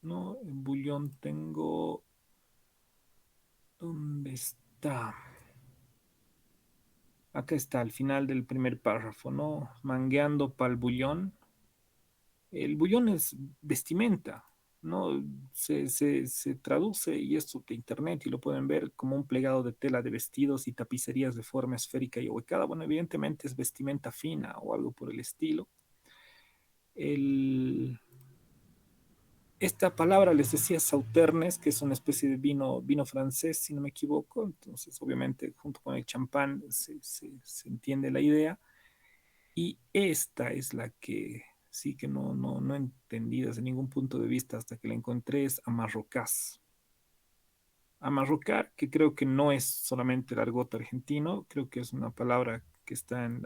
¿no? En bullón tengo, ¿dónde está? Acá está, al final del primer párrafo, ¿no? Mangueando pa'l bullón. El bullón es vestimenta, ¿no? Se traduce, y esto de internet, y lo pueden ver como un plegado de tela de vestidos y tapicerías de forma esférica y ahuecada. Bueno, evidentemente es vestimenta fina o algo por el estilo. El, esta palabra les decía sauternes, que es una especie de vino francés, si no me equivoco. Entonces, obviamente, junto con el champán se entiende la idea. Y esta es la que sí que no he entendido desde ningún punto de vista hasta que la encontré, es amarrocás. Amarrocar, que creo que no es solamente el argot argentino, creo que es una palabra que está en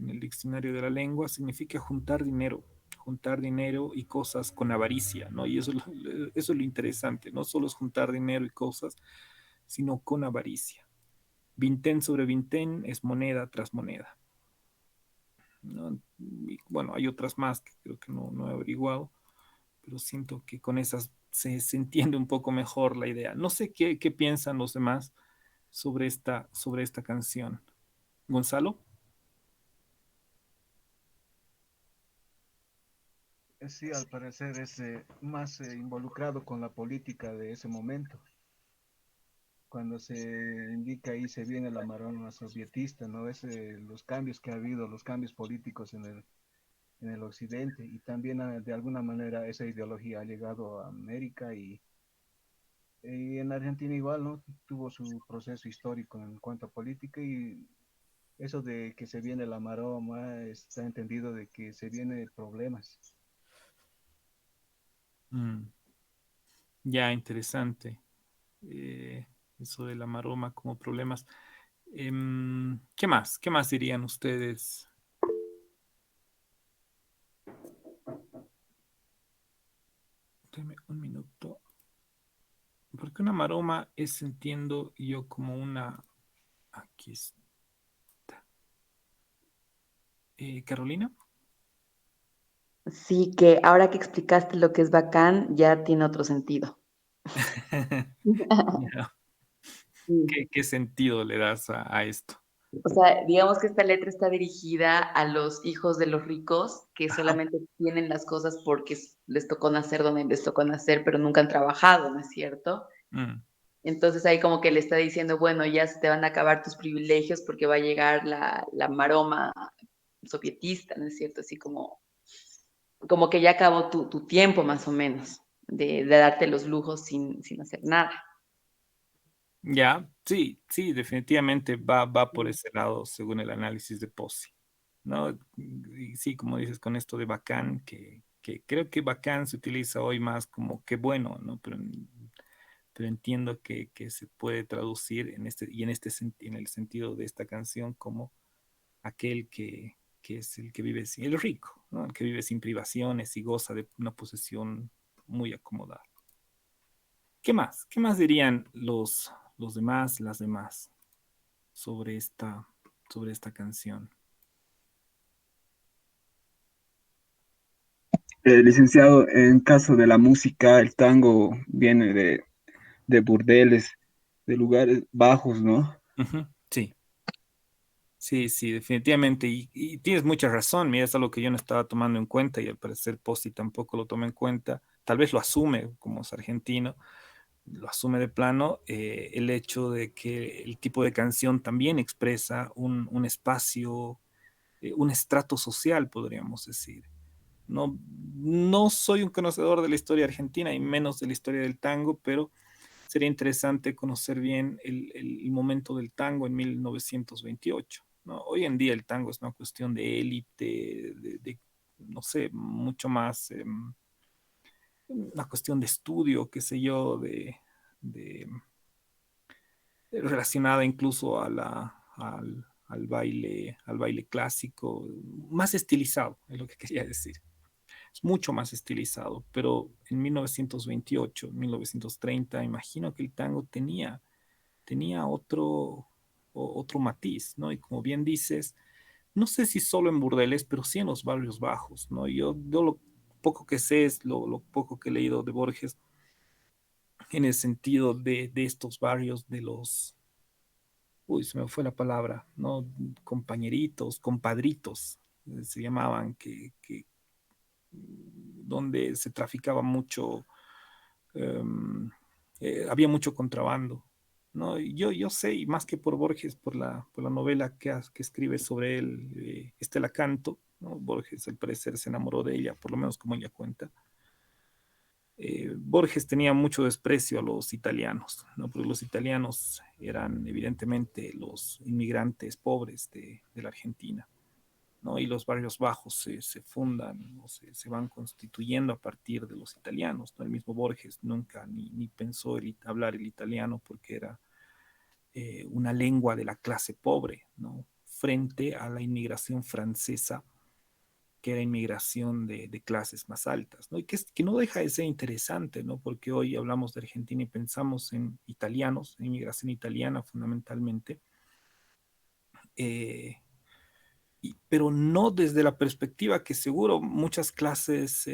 el diccionario de la lengua, significa juntar dinero y cosas con avaricia, ¿no? Y eso es lo interesante, no solo es juntar dinero y cosas, sino con avaricia. Vintén sobre vintén es moneda tras moneda, ¿no? Y bueno, hay otras más que creo que no he averiguado, pero siento que con esas se entiende un poco mejor la idea. No sé qué piensan los demás sobre esta canción. Gonzalo. Sí, al parecer es más involucrado con la política de ese momento. Cuando se indica ahí se viene la maroma sovietista, ¿no? Es los cambios que ha habido, los cambios políticos en el occidente y también de alguna manera esa ideología ha llegado a América y en Argentina igual, ¿no? Tuvo su proceso histórico en cuanto a política y eso de que se viene la maroma está entendido de que se viene problemas. Mm, ya, interesante. Eh, Eso de la maroma como problemas. ¿Qué más? ¿Qué más dirían ustedes? Deme un minuto. Porque una maroma es, entiendo yo, como una... Aquí está. Carolina. Sí, que ahora que explicaste lo que es bacán, ya tiene otro sentido. Ya. Sí. ¿Qué sentido le das a esto? O sea, digamos que esta letra está dirigida a los hijos de los ricos que Ajá. solamente tienen las cosas porque les tocó nacer donde les tocó nacer, pero nunca han trabajado, ¿no es cierto? Mm, Entonces ahí como que le está diciendo, bueno, ya se te van a acabar tus privilegios porque va a llegar la maroma sovietista, ¿no es cierto? Así como que ya acabó tu tiempo más o menos de darte los lujos sin hacer nada. ya, sí, sí, definitivamente va por ese lado según el análisis de Pozzi, ¿no? Y sí, como dices con esto de bacán, que creo que bacán se utiliza hoy más como que bueno, ¿no? Pero entiendo que se puede traducir en en el sentido de esta canción como aquel que es el que vive sin, el rico, ¿no? El que vive sin privaciones y goza de una posesión muy acomodada. ¿Qué más? ¿Qué más dirían los demás, las demás sobre sobre esta canción? Licenciado, en caso de la música, el tango viene de burdeles, de lugares bajos, ¿no? Ujú, sí, sí, sí, definitivamente. Y tienes mucha razón. Mira, es algo que yo no estaba tomando en cuenta y al parecer Posti tampoco lo toma en cuenta. Tal vez lo asume como es argentino, lo asume de plano, el hecho de que el tipo de canción también expresa un espacio, un estrato social, podríamos decir. No soy un conocedor de la historia argentina y menos de la historia del tango, pero sería interesante conocer bien el momento del tango en 1928, ¿no? Hoy en día el tango es una cuestión de élite, no sé, mucho más una cuestión de estudio, qué sé yo, de relacionada incluso al baile clásico, más estilizado, es lo que quería decir. Es mucho más estilizado, pero en 1928, 1930, imagino que el tango tenía otro matiz, ¿no? Y como bien dices, no sé si solo en burdeles, pero sí en los barrios bajos, ¿no? Yo lo poco que sé es lo poco que he leído de Borges en el sentido de estos barrios de uy, se me fue la palabra, ¿no? Compañeritos, compadritos, se llamaban, donde se traficaba mucho, había mucho contrabando, ¿no? Yo sé, y más que por Borges, por la novela que escribe sobre él, Estela Canto, ¿no? Borges al parecer se enamoró de ella, por lo menos como ella cuenta. Borges tenía mucho desprecio a los italianos, ¿no? Porque los italianos eran evidentemente los inmigrantes pobres de la Argentina, ¿no? Y los barrios bajos se fundan o se van constituyendo a partir de los italianos, ¿no? El mismo Borges nunca ni pensó hablar el italiano porque era una lengua de la clase pobre, ¿no? Frente a la inmigración francesa, que era inmigración de clases más altas, ¿no? Y que no deja de ser interesante, ¿no? Porque hoy hablamos de Argentina y pensamos en italianos, en inmigración italiana fundamentalmente, eh, pero no desde la perspectiva que seguro muchas clases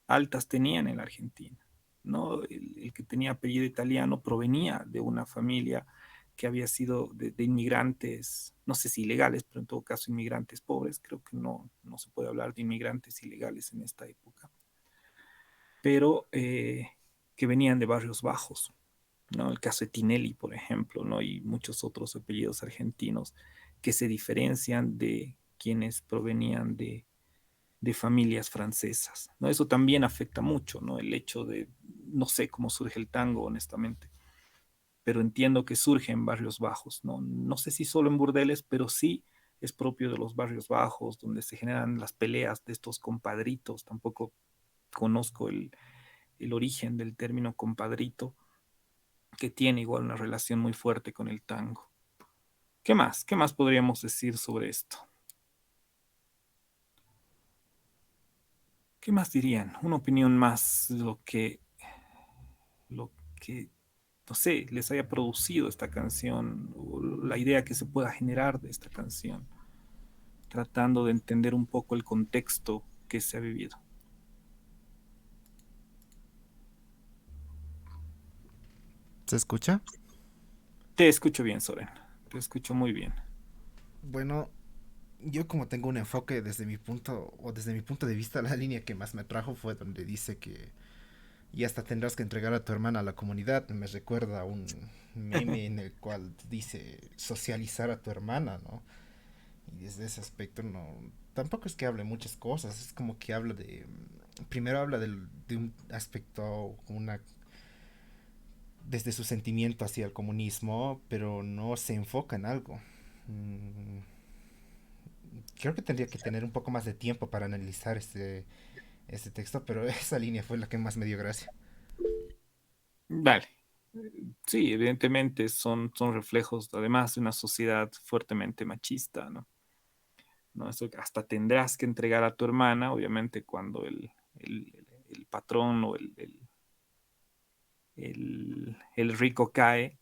altas tenían en la Argentina, ¿no? El que tenía apellido italiano provenía de una familia que había sido de inmigrantes, no sé si ilegales, pero en todo caso inmigrantes pobres. Creo que no se puede hablar de inmigrantes ilegales en esta época, pero que venían de barrios bajos, ¿no? El caso de Tinelli, por ejemplo, ¿no? Y muchos otros apellidos argentinos que se diferencian de quienes provenían de familias francesas, ¿no? Eso también afecta mucho, ¿no? El hecho de, no sé cómo surge el tango, honestamente, pero entiendo que surge en barrios bajos, ¿no? No sé si solo en burdeles, pero sí es propio de los barrios bajos, donde se generan las peleas de estos compadritos. Tampoco conozco el origen del término compadrito, que tiene igual una relación muy fuerte con el tango. ¿Qué más? ¿Qué más podríamos decir sobre esto? ¿Qué más dirían? Una opinión más de lo que, no sé, les haya producido esta canción, o la idea que se pueda generar de esta canción, tratando de entender un poco el contexto que se ha vivido. ¿Se escucha? Te escucho bien, Soren. Te escucho muy bien. Bueno, yo como tengo un enfoque desde mi punto, o desde mi punto de vista, la línea que más me atrajo fue donde dice que y hasta tendrás que entregar a tu hermana a la comunidad. Me recuerda a un meme en el cual dice socializar a tu hermana, ¿no? Y desde ese aspecto no, tampoco es que hable muchas cosas, es como que habla de, primero habla de un aspecto, una, desde su sentimiento hacia el comunismo, pero no se enfoca en algo. Mm, Creo que tendría que tener un poco más de tiempo para analizar este texto, pero esa línea fue la que más me dio gracia. Vale. Sí, evidentemente son reflejos, además, de una sociedad fuertemente machista, ¿no? ¿No? Eso hasta tendrás que entregar a tu hermana, obviamente, cuando el patrón o el rico caen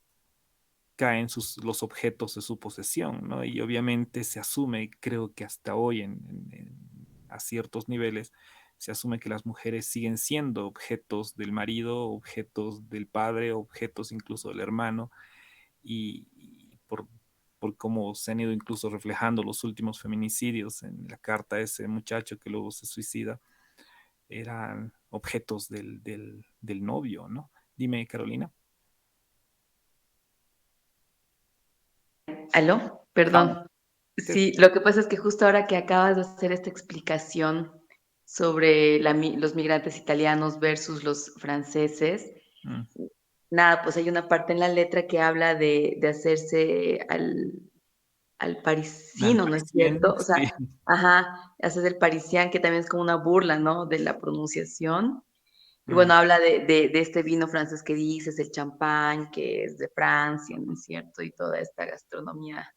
los objetos de su posesión, ¿no? Y obviamente se asume, creo que hasta hoy a ciertos niveles, se asume que las mujeres siguen siendo objetos del marido, objetos del padre, objetos incluso del hermano, y por cómo se han ido incluso reflejando los últimos feminicidios en la carta de ese muchacho que luego se suicida, eran objetos del novio, ¿no? Dime, Carolina. ¿Aló? Ah, Perdón. te Sí, escucho. lo que pasa es que justo ahora que acabas de hacer esta explicación sobre los migrantes italianos versus los franceses, Mm. nada, pues hay una parte en la letra que habla de hacerse al Al parisino, ¿no es parisienne, cierto? O sea, sí. ajá, hacer del parisian, que también es como una burla, ¿no? De la pronunciación. Y Mm. bueno, habla de este vino francés que dices, el champán, que es de Francia, ¿no es cierto? Y toda esta gastronomía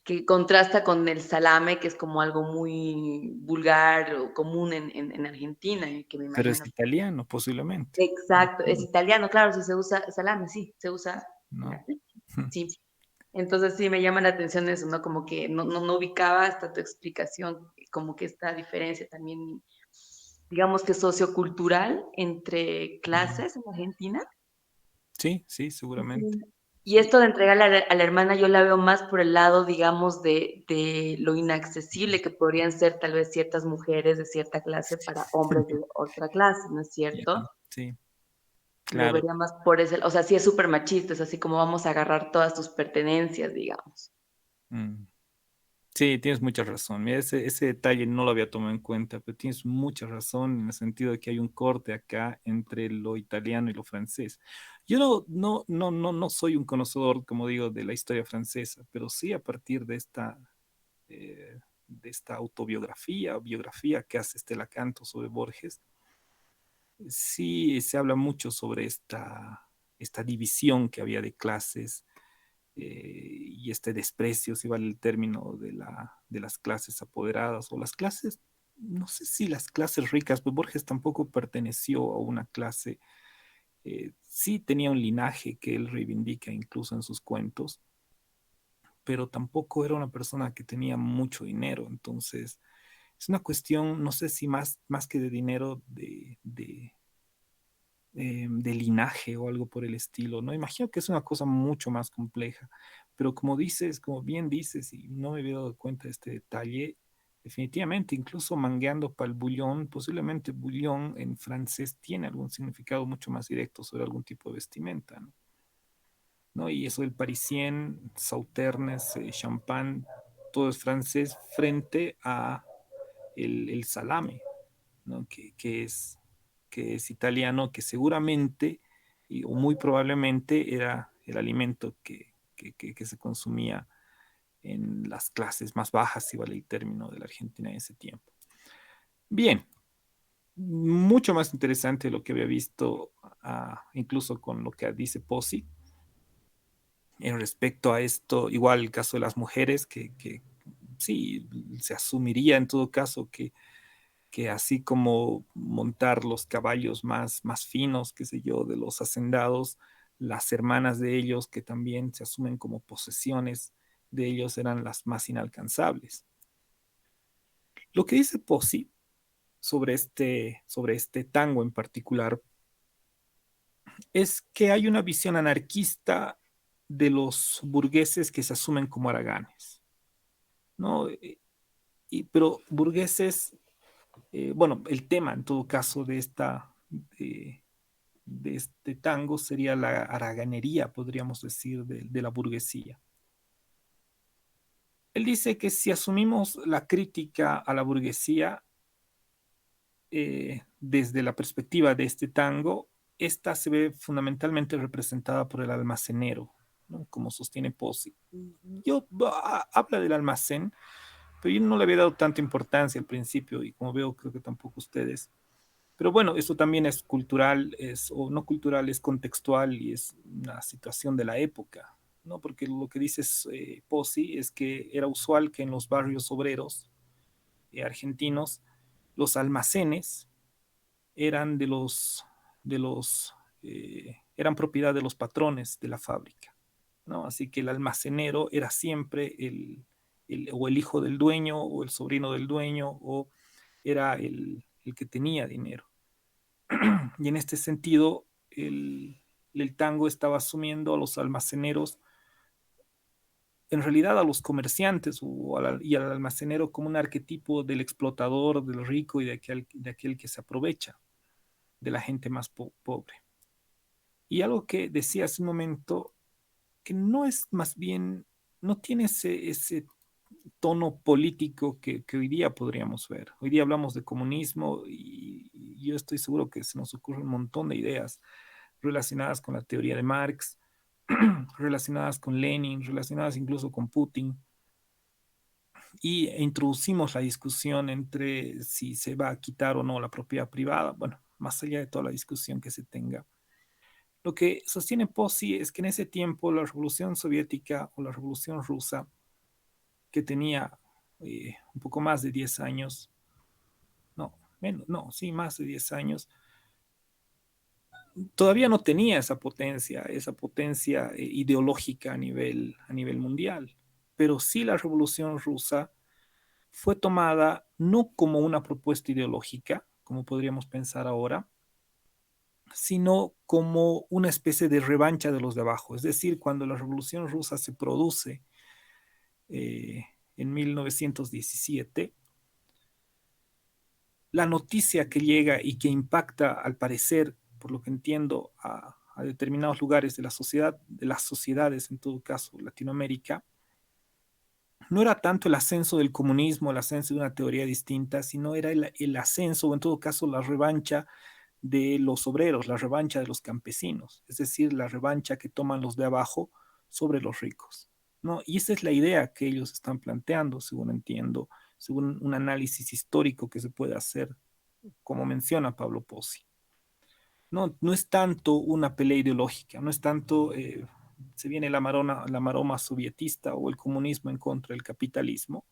que contrasta con el salame, que es como algo muy vulgar o común en Argentina, y que me Pero es imagino. italiano, posiblemente. Exacto, es Mm. italiano, claro, si se usa salame, sí, se usa, ¿No? sí. Entonces sí me llama la atención eso, ¿no? Como que no ubicaba hasta tu explicación, como que esta diferencia también, digamos que sociocultural entre clases en Argentina. Sí, sí, seguramente. Ujú. Y esto de entregar a la hermana yo la veo más por el lado, digamos, de lo inaccesible que podrían ser tal vez ciertas mujeres de cierta clase para hombres de otra clase, ¿no es Ya, cierto? sí, Lo claro. vería más por ese, o sea, sí es súper machista, es así como vamos a agarrar todas tus pertenencias, digamos. Mm. Sí, tienes mucha razón. Mira, ese detalle no lo había tomado en cuenta, pero tienes mucha razón en el sentido de que hay un corte acá entre lo italiano y lo francés. Yo no soy un conocedor, como digo, de la historia francesa, pero sí a partir de esta autobiografía o biografía que hace Stella Canto sobre Borges, sí se habla mucho sobre esta división que había de clases y este desprecio, si vale el término, de las clases apoderadas o las clases, no sé si las clases ricas, pues Borges tampoco perteneció a una clase, sí tenía un linaje que él reivindica incluso en sus cuentos, pero tampoco era una persona que tenía mucho dinero, entonces es una cuestión, no sé si más que de dinero, de linaje o algo por el estilo, ¿no? Imagino que es una cosa mucho más compleja, pero como dices, como bien dices, y no me había dado cuenta de este detalle, definitivamente, incluso mangueando para el bouillon, posiblemente bouillon en francés tiene algún significado mucho más directo sobre algún tipo de vestimenta, ¿no? ¿No? Y eso del parisien, sauternes, champán, todo es francés frente a el salame, ¿no? Que es italiano, que seguramente o muy probablemente era el alimento que se consumía en las clases más bajas, si vale el término, de la Argentina en ese tiempo. Bien, mucho más interesante lo que había visto, incluso con lo que dice Pozzi, en respecto a esto, igual el caso de las mujeres, que sí, se asumiría en todo caso que así como montar los caballos más finos, qué sé yo, de los hacendados, las hermanas de ellos, que también se asumen como posesiones de ellos, eran las más inalcanzables. Lo que dice Pozzi sobre este tango en particular es que hay una visión anarquista de los burgueses que se asumen como haraganes, ¿no? Pero burgueses, bueno, el tema en todo caso de este tango sería la haraganería, podríamos decir, de la burguesía. Él dice que si asumimos la crítica a la burguesía desde la perspectiva de este tango, esta se ve fundamentalmente representada por el almacenero, ¿no? Como sostiene Pozzi. Habla del almacén, pero yo no le había dado tanta importancia al principio y como veo, creo que tampoco ustedes. Pero bueno, eso también es cultural, o no cultural, es contextual y es una situación de la época, ¿no? Porque lo que dice Pozzi es que era usual que en los barrios obreros argentinos los almacenes eran eran propiedad de los patrones de la fábrica, ¿no? Así que el almacenero era siempre o el hijo del dueño o el sobrino del dueño o era el que tenía dinero. Y en este sentido, el tango estaba asumiendo a los almaceneros, en realidad a los comerciantes y al almacenero como un arquetipo del explotador, del rico y de aquel que se aprovecha de la gente más pobre. Y algo que decía hace un momento, que no es más bien, no tiene ese tono político que hoy día podríamos ver. Hoy día hablamos de comunismo y yo estoy seguro que se nos ocurre un montón de ideas relacionadas con la teoría de Marx, relacionadas con Lenin, relacionadas incluso con Putin, y introducimos la discusión entre si se va a quitar o no la propiedad privada, bueno, más allá de toda la discusión que se tenga. Lo que sostiene Pozzi es que en ese tiempo la revolución soviética o la revolución rusa, que tenía un poco más de 10 años, no, menos, no, sí, más de 10 años, todavía no tenía esa potencia ideológica a nivel mundial. Pero sí la Revolución Rusa fue tomada no como una propuesta ideológica, como podríamos pensar ahora, sino como una especie de revancha de los de abajo. Es decir, cuando la Revolución Rusa se produce eh, en 1917, la noticia que llega y que impacta, al parecer, por lo que entiendo, a determinados lugares de la sociedad, de las sociedades, en todo caso, Latinoamérica, no era tanto el ascenso del comunismo, el ascenso de una teoría distinta, sino era el ascenso, o en todo caso, la revancha de los obreros, la revancha de los campesinos, es decir, la revancha que toman los de abajo sobre los ricos, ¿no? Y esa es la idea que ellos están planteando, según entiendo, según un análisis histórico que se puede hacer, como menciona Pablo Pozzi. No, no es tanto una pelea ideológica, no es tanto se viene la maroma sovietista o el comunismo en contra del capitalismo,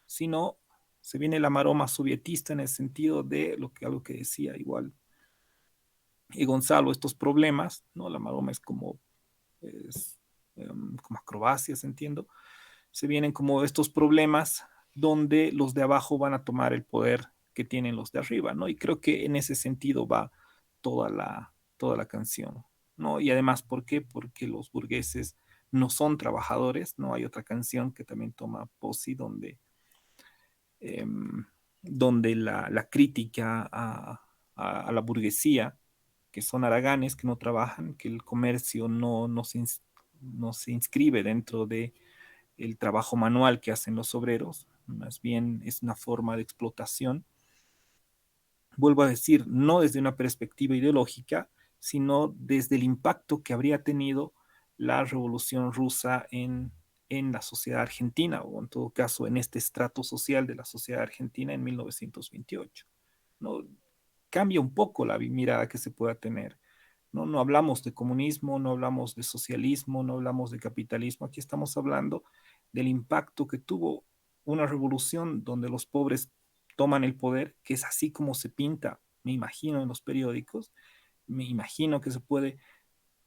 sino se viene la maroma sovietista en el sentido de algo que decía igual Gonzalo, estos problemas, ¿no? La maroma es es, como acrobacias, entiendo, se vienen como estos problemas donde los de abajo van a tomar el poder que tienen los de arriba, ¿no? Y creo que en ese sentido va toda la canción, ¿no? Y además, ¿por qué? Porque los burgueses no son trabajadores, ¿no? Hay otra canción que también toma Pozzi eh, donde la crítica a la burguesía, que son haraganes, que no trabajan, que el comercio no se inscribe dentro de el trabajo manual que hacen los obreros, más bien es una forma de explotación. Vuelvo a decir, no desde una perspectiva ideológica, sino desde el impacto que habría tenido la revolución rusa en la sociedad argentina, o en todo caso en este estrato social de la sociedad argentina en 1928. ¿No? Cambia un poco la mirada que se pueda tener. No, no hablamos de comunismo, no hablamos de socialismo, no hablamos de capitalismo. Aquí estamos hablando del impacto que tuvo una revolución donde los pobres toman el poder, que es así como se pinta, me imagino, en los periódicos. Me imagino que se puede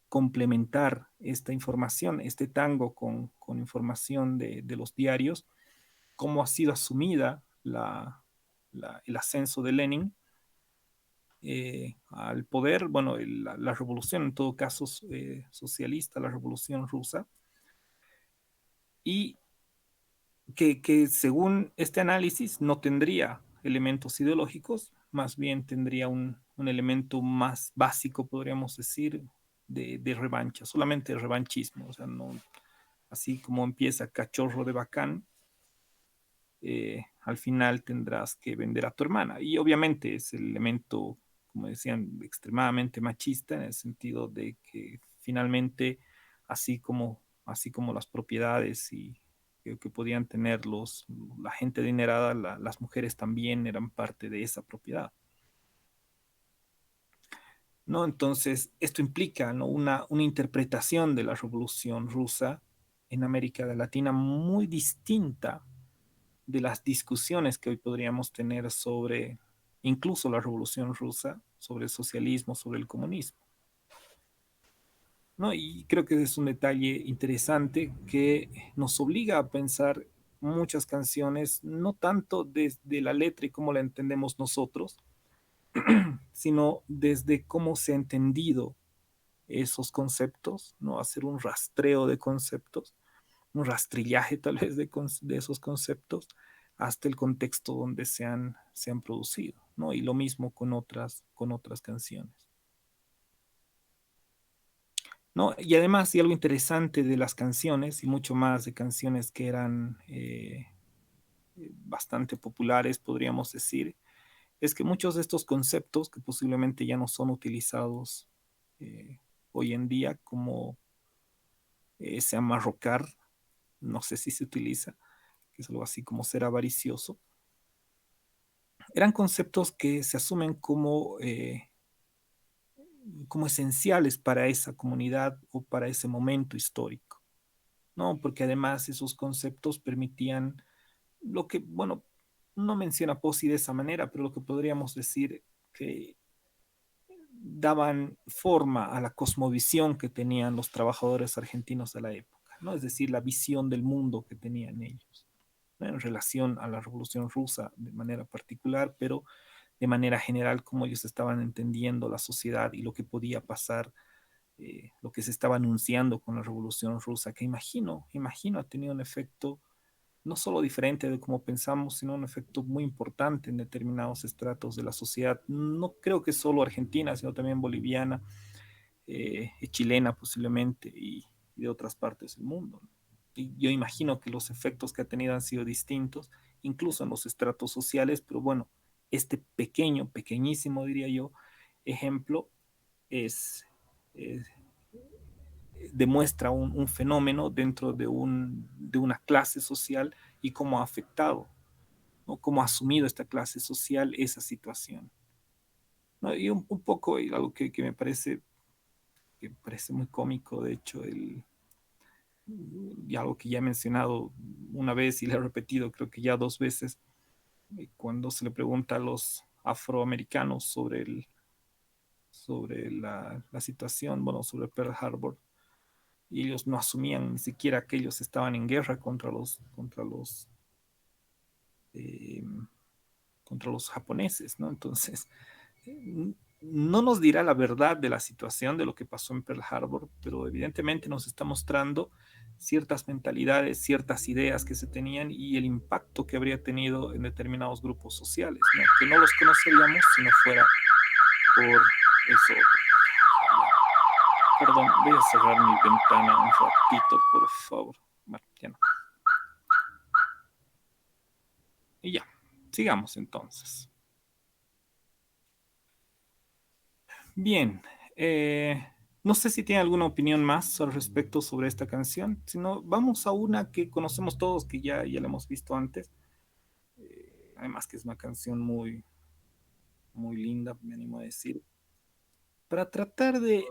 complementar esta información, este tango con información de los diarios, cómo ha sido asumida el ascenso de Lenin al poder, bueno, la revolución en todo caso socialista, la revolución rusa, y que según este análisis no tendría elementos ideológicos, más bien tendría un elemento más básico, podríamos decir, de revancha, solamente de revanchismo, o sea, no, así como empieza cachorro de bacán, al final tendrás que vender a tu hermana. Y obviamente es el elemento, como decían, extremadamente machista en el sentido de que finalmente, así como las propiedades que podían tener la gente adinerada, las mujeres también eran parte de esa propiedad. ¿No? Entonces, esto implica, ¿no? Una interpretación de la Revolución Rusa en América Latina muy distinta de las discusiones que hoy podríamos tener sobre incluso la Revolución Rusa, sobre el socialismo, sobre el comunismo, ¿no? Y creo que es un detalle interesante que nos obliga a pensar muchas canciones, no tanto desde la letra y cómo la entendemos nosotros, sino desde cómo se ha entendido esos conceptos, ¿no? Hacer un rastreo de conceptos, un rastrillaje tal vez de esos conceptos hasta el contexto donde se han producido, ¿no? Y lo mismo con otras canciones, ¿no? Y además, y algo interesante de las canciones, y mucho más de canciones que eran bastante populares, podríamos decir, es que muchos de estos conceptos que posiblemente ya no son utilizados hoy en día, como se amarrocar, no sé si se utiliza, que es algo así como ser avaricioso, eran conceptos que se asumen como esenciales para esa comunidad o para ese momento histórico, ¿no? Porque además esos conceptos permitían lo que, bueno, no menciona Pozzi de esa manera, pero lo que podríamos decir que daban forma a la cosmovisión que tenían los trabajadores argentinos de la época, ¿no? Es decir, la visión del mundo que tenían ellos, ¿no? En relación a la Revolución Rusa de manera particular, pero de manera general cómo ellos estaban entendiendo la sociedad y lo que podía pasar, lo que se estaba anunciando con la Revolución Rusa, que imagino ha tenido un efecto no solo diferente de cómo pensamos, sino un efecto muy importante en determinados estratos de la sociedad. No creo que solo argentina, sino también boliviana, chilena posiblemente y de otras partes del mundo. Y yo imagino que los efectos que ha tenido han sido distintos, incluso en los estratos sociales, pero bueno, este pequeño, pequeñísimo diría yo, ejemplo es, es demuestra un fenómeno dentro de una clase social y cómo ha afectado, ¿no? Cómo ha asumido esta clase social esa situación, ¿no? Y un poco algo que me parece muy cómico, de hecho, y algo que ya he mencionado una vez y le he repetido, creo que ya dos veces, cuando se le pregunta a los afroamericanos sobre la situación, bueno, sobre Pearl Harbor, y ellos no asumían ni siquiera que ellos estaban en guerra eh, contra los japoneses, ¿no? Entonces, no nos dirá la verdad de la situación de lo que pasó en Pearl Harbor, pero evidentemente nos está mostrando ciertas mentalidades, ciertas ideas que se tenían y el impacto que habría tenido en determinados grupos sociales, ¿no? Que no los conoceríamos si no fuera por eso. Perdón, voy a cerrar mi ventana un ratito, por favor. Bueno, ya no. Y ya, sigamos entonces. Bien, no sé si tiene alguna opinión más al respecto sobre esta canción, si no, vamos a una que conocemos todos, que ya la hemos visto antes. Además que es una canción muy, muy linda, me animo a decir, para tratar de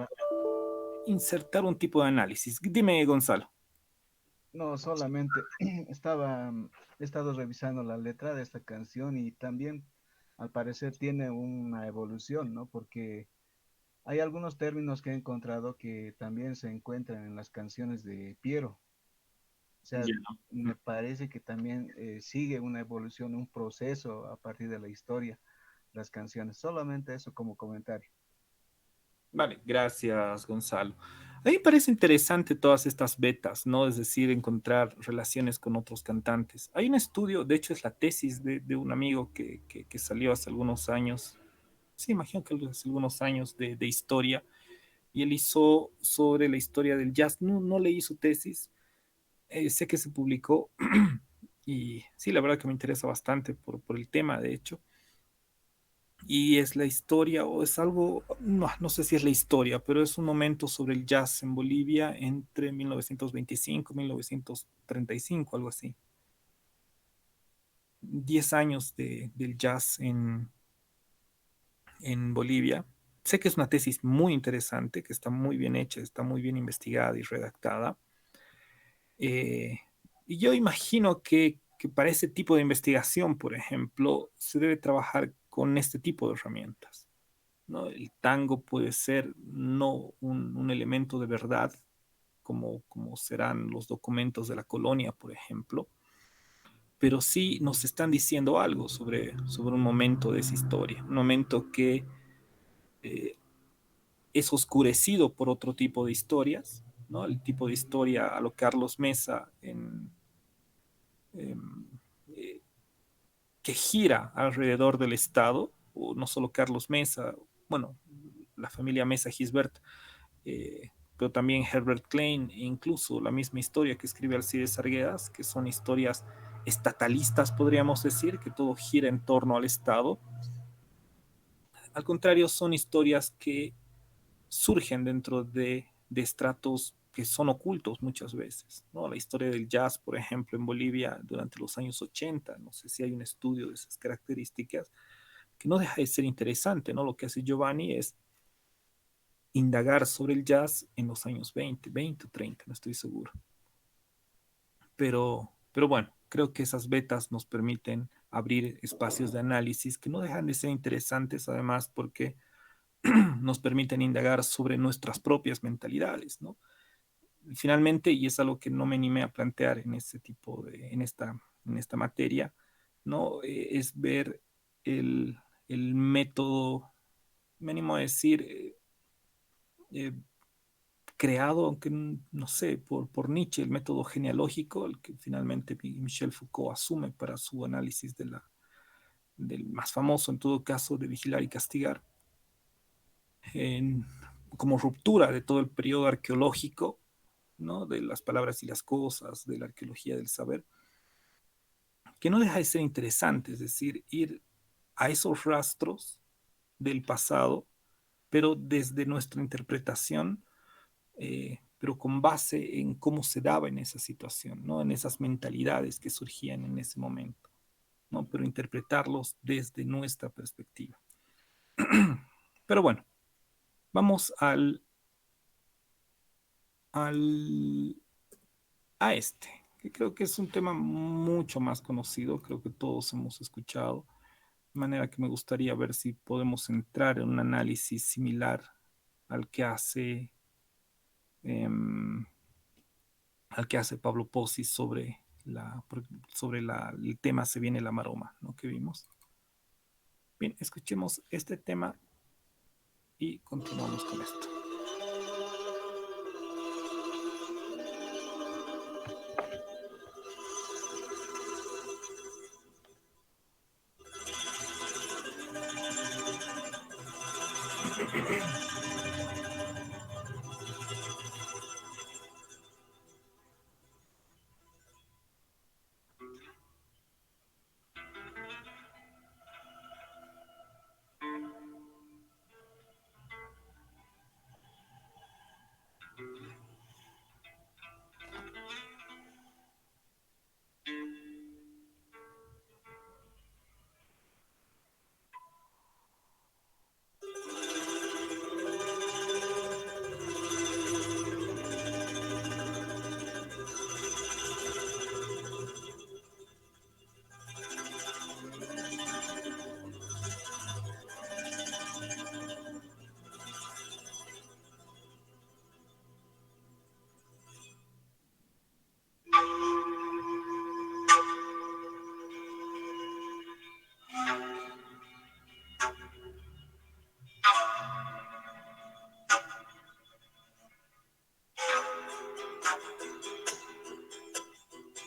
insertar un tipo de análisis. Dime, Gonzalo. No, solamente he estado revisando la letra de esta canción y también al parecer tiene una evolución, ¿no? Porque hay algunos términos que he encontrado que también se encuentran en las canciones de Piero. O sea, Ya. me parece que también sigue una evolución, un proceso a partir de la historia, las canciones. Solamente eso como comentario. Vale, gracias, Gonzalo. A mí me parece interesante todas estas betas, ¿no? Es decir, encontrar relaciones con otros cantantes. Hay un estudio, de hecho es la tesis de un amigo que salió hace algunos años, sí, imagino que hace algunos años de historia, y él hizo sobre la historia del jazz. No leí su tesis, sé que se publicó, y sí, la verdad que me interesa bastante por el tema, de hecho. Y es la historia, o es algo, no sé si es la historia, pero es un momento sobre el jazz en Bolivia entre 1925 y 1935, algo así. 10 años del jazz en Bolivia. Sé que es una tesis muy interesante, que está muy bien hecha, está muy bien investigada y redactada. Eh, y yo imagino que para ese tipo de investigación, por ejemplo, se debe trabajar con este tipo de herramientas, ¿no? El tango puede ser no un elemento de verdad, como serán los documentos de la colonia, por ejemplo, pero sí nos están diciendo algo sobre un momento de esa historia, un momento que eh, es oscurecido por otro tipo de historias, ¿no? El tipo de historia a lo Carlos Mesa en, eh, que gira alrededor del Estado, o no solo Carlos Mesa, bueno, la familia Mesa Gisbert, pero también Herbert Klein, e incluso la misma historia que escribe Alcides Arguedas, que son historias estatalistas, podríamos decir, que todo gira en torno al Estado. Al contrario, son historias que surgen dentro de estratos que son ocultos muchas veces, ¿no? La historia del jazz, por ejemplo, en Bolivia durante los años 80, no sé si hay un estudio de esas características, que no deja de ser interesante, ¿no? Lo que hace Giovanni es indagar sobre el jazz en los años 20 o 30, no estoy seguro. Pero bueno, creo que esas betas nos permiten abrir espacios de análisis que no dejan de ser interesantes, además, porque nos permiten indagar sobre nuestras propias mentalidades, ¿no? Finalmente, y es algo que no me animé a plantear en este tipo en esta materia, ¿no? Es ver el, el método, me animo a decir, eh, creado, aunque no sé, por Nietzsche, el método genealógico, el que finalmente Michel Foucault asume para su análisis del más famoso, en todo caso, de Vigilar y Castigar, en, como ruptura de todo el periodo arqueológico, ¿no? De las palabras y las cosas, de la arqueología del saber, que no deja de ser interesante, es decir, ir a esos rastros del pasado, pero desde nuestra interpretación, pero con base en cómo se daba en esa situación, ¿no? En esas mentalidades que surgían en ese momento, ¿no? Pero interpretarlos desde nuestra perspectiva. Pero bueno, vamos al, a este, que creo que es un tema mucho más conocido, creo que todos hemos escuchado, de manera que me gustaría ver si podemos entrar en un análisis similar al que hace, eh, al que hace Pablo Pozzi el tema Se viene la maroma, ¿no? Que vimos. Bien, escuchemos este tema y continuamos con esto.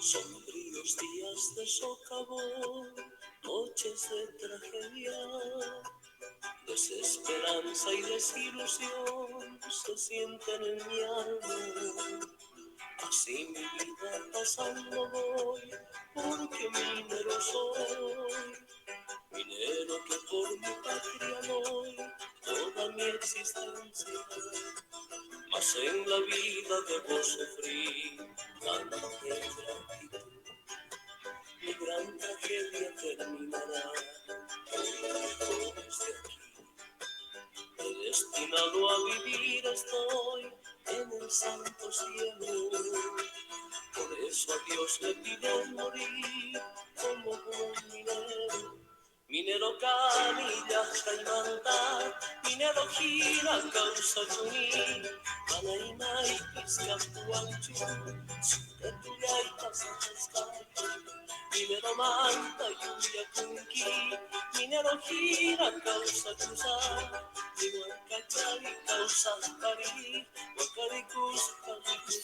Sombríos días de socavón, noches de tragedia, desesperanza y desilusión se sienten en mi alma. Así mi vida pasando voy, porque minero soy, minero que por mi patria doy toda mi existencia. Mas en la vida debo sufrir tanta gratitud. Mi gran tragedia terminará desde aquí. Predestinado a vivir estoy en el santo cielo. Por eso a Dios le pido morir como buen minero. Minero canilla, caimanta, minero gira, causa chuni, manaima y piscapuanchu, sintetuya y pasachascacho, minero manta, yuya kunki, minero gira, causa chusa, iguacachari, causa pari, guacaricus, caricus,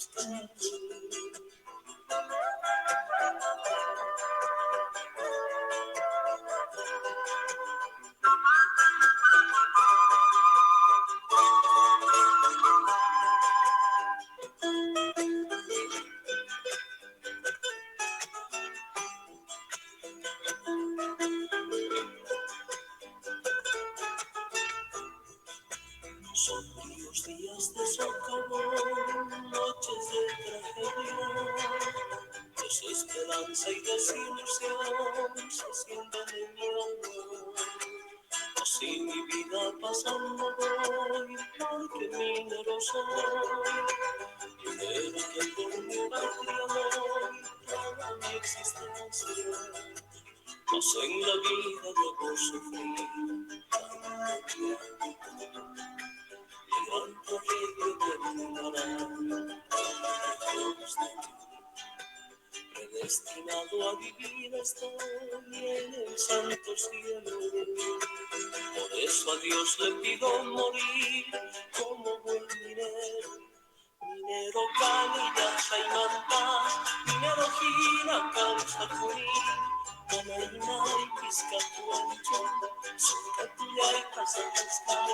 sombríos días de socavón, noches de tragedia, desesperanza y desilusión se sienten en mi alma. Así mi vida pasando voy, porque minero soy, minero que por mi patria doy toda mi existencia. Mas en la vida debo sufrir tanta gratitud. Mi gran tragedia terminará desde ti. destinado a vivir estoy en el santo cielo. Por eso a Dios le pido morir como buen minero. Minero Canilla, Chaimanta, minero Gina, Causa Junín, Manaina y Piscatuancho, Sucatuya y Casacascay,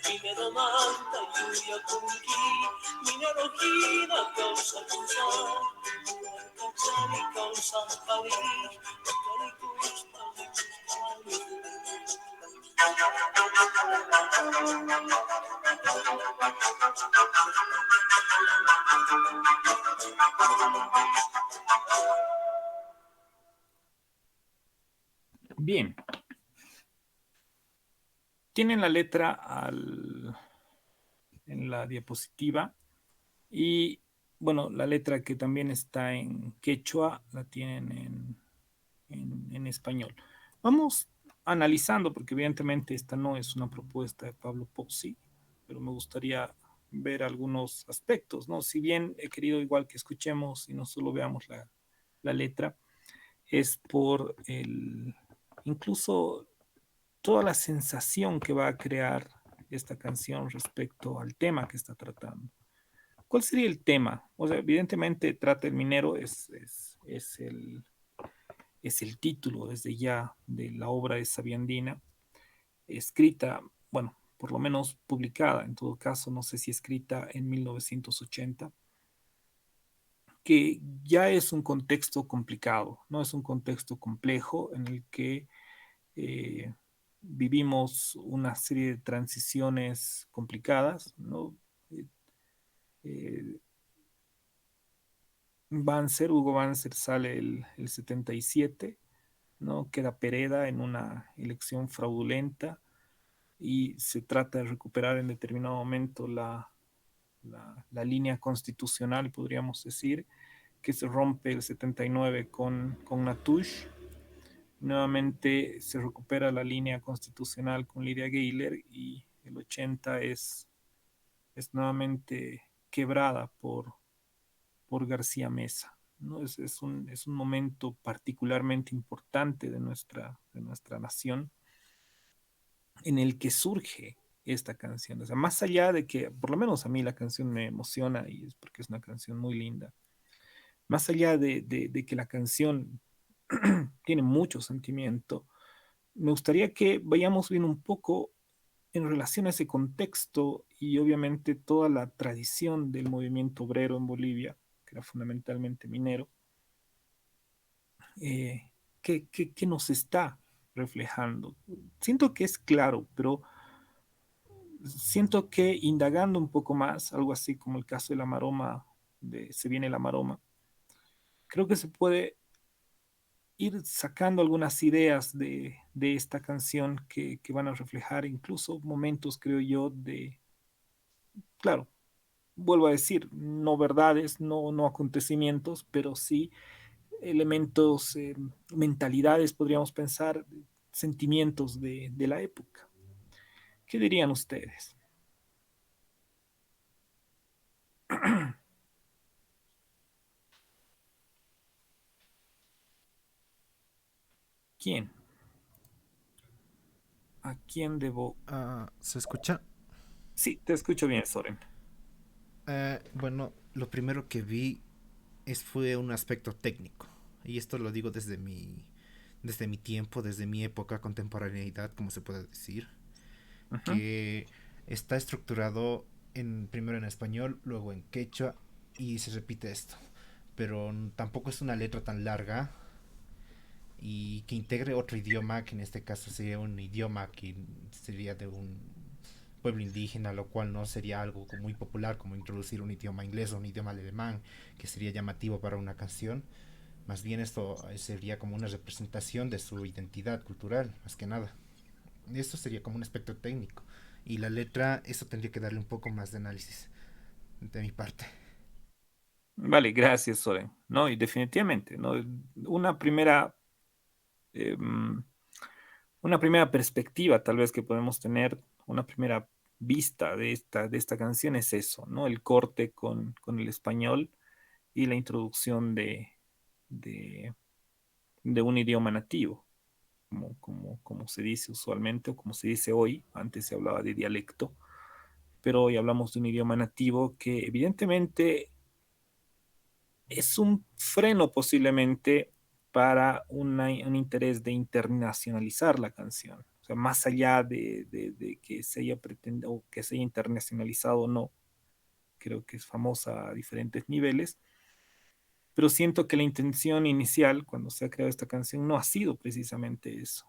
minero Manta, Yuya Kunki, minero Gina, Causa Cusar, Cachari, Causa Pari, Calicusta, Bien, tienen la letra en la diapositiva y, bueno, la letra que también está en quechua la tienen en español. Vamos analizando, porque evidentemente esta no es una propuesta de Pablo Pozzi, pero me gustaría ver algunos aspectos, ¿no? Si bien he querido igual que escuchemos y no solo veamos la letra, es por incluso toda la sensación que va a crear esta canción respecto al tema que está tratando. ¿Cuál sería el tema? O sea, evidentemente trata el minero, es el título desde ya de la obra de Sabiandina, escrita, bueno, por lo menos publicada, en todo caso, no sé si escrita en 1980, que ya es un contexto complicado, no es un contexto complejo en el que eh, vivimos una serie de transiciones complicadas, ¿no? Eh, eh, Hugo Banzer sale el 77, ¿no? Queda Pereda en una elección fraudulenta y se trata de recuperar en determinado momento la línea constitucional, podríamos decir, que se rompe el 79 con Natush. Nuevamente se recupera la línea constitucional con Lidia Gayler y el 80 es nuevamente quebrada por García Mesa, ¿no? Es un momento particularmente importante de nuestra nación en el que surge esta canción. O sea, más allá de que, por lo menos a mí la canción me emociona y es porque es una canción muy linda, más allá de que la canción tiene mucho sentimiento, me gustaría que vayamos viendo un poco en relación a ese contexto y obviamente toda la tradición del movimiento obrero en Bolivia, que era fundamentalmente minero, eh, qué nos está reflejando. Siento que es claro, pero siento que indagando un poco más, algo así como el caso de la maroma, de Se viene la maroma, creo que se puede ir sacando algunas ideas de esta canción que van a reflejar incluso momentos, creo yo, claro, vuelvo a decir, no verdades, no acontecimientos, pero sí elementos, mentalidades, podríamos pensar, sentimientos de la época. ¿Qué dirían ustedes? ¿Quién? ¿A quién debo? Ah, ¿se escucha? Sí, te escucho bien, Soren. Bueno, lo primero que vi fue un aspecto técnico. Y esto lo digo desde mi tiempo, desde mi época, contemporaneidad, como se puede decir. Ujú. Que está estructurado primero en español, luego en quechua y se repite esto. Pero tampoco es una letra tan larga y que integre otro idioma, que en este caso sería un idioma que sería de un pueblo indígena, lo cual no sería algo muy popular como introducir un idioma inglés o un idioma alemán, que sería llamativo para una canción. Más bien esto sería como una representación de su identidad cultural, más que nada. Esto sería como un aspecto técnico. Y la letra, eso tendría que darle un poco más de análisis de mi parte. Vale, gracias, Soren. No, y definitivamente, ¿no? Una primera, em, una primera perspectiva tal vez que podemos tener, una primera vista de esta canción es eso, ¿no? El corte con el español y la introducción de, de un idioma nativo, como se dice usualmente o como se dice hoy. Antes se hablaba de dialecto, pero hoy hablamos de un idioma nativo que evidentemente es un freno posiblemente para un interés de internacionalizar la canción. O sea, más allá de que se haya pretendido o que se haya internacionalizado o no, creo que es famosa a diferentes niveles, pero siento que la intención inicial cuando se ha creado esta canción no ha sido precisamente eso,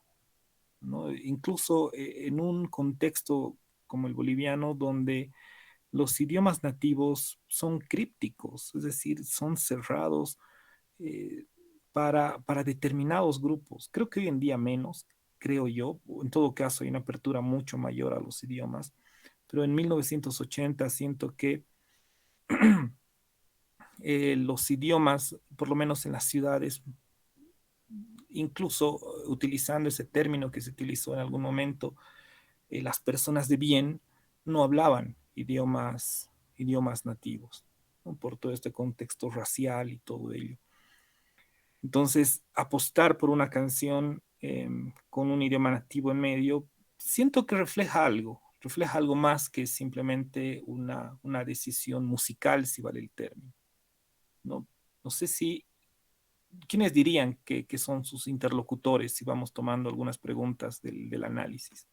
¿no? Incluso en un contexto como el boliviano, donde los idiomas nativos son crípticos, es decir, son cerrados eh, para determinados grupos. Creo que hoy en día menos, creo yo. En todo caso, hay una apertura mucho mayor a los idiomas. Pero en 1980 siento que los idiomas, por lo menos en las ciudades, incluso utilizando ese término que se utilizó en algún momento, las personas de bien no hablaban idiomas nativos, ¿no? Por todo este contexto racial y todo ello. Entonces, apostar por una canción con un idioma nativo en medio, siento que refleja algo más que simplemente una decisión musical, si vale el término. No, no sé si, ¿quiénes dirían que son sus interlocutores si vamos tomando algunas preguntas del análisis?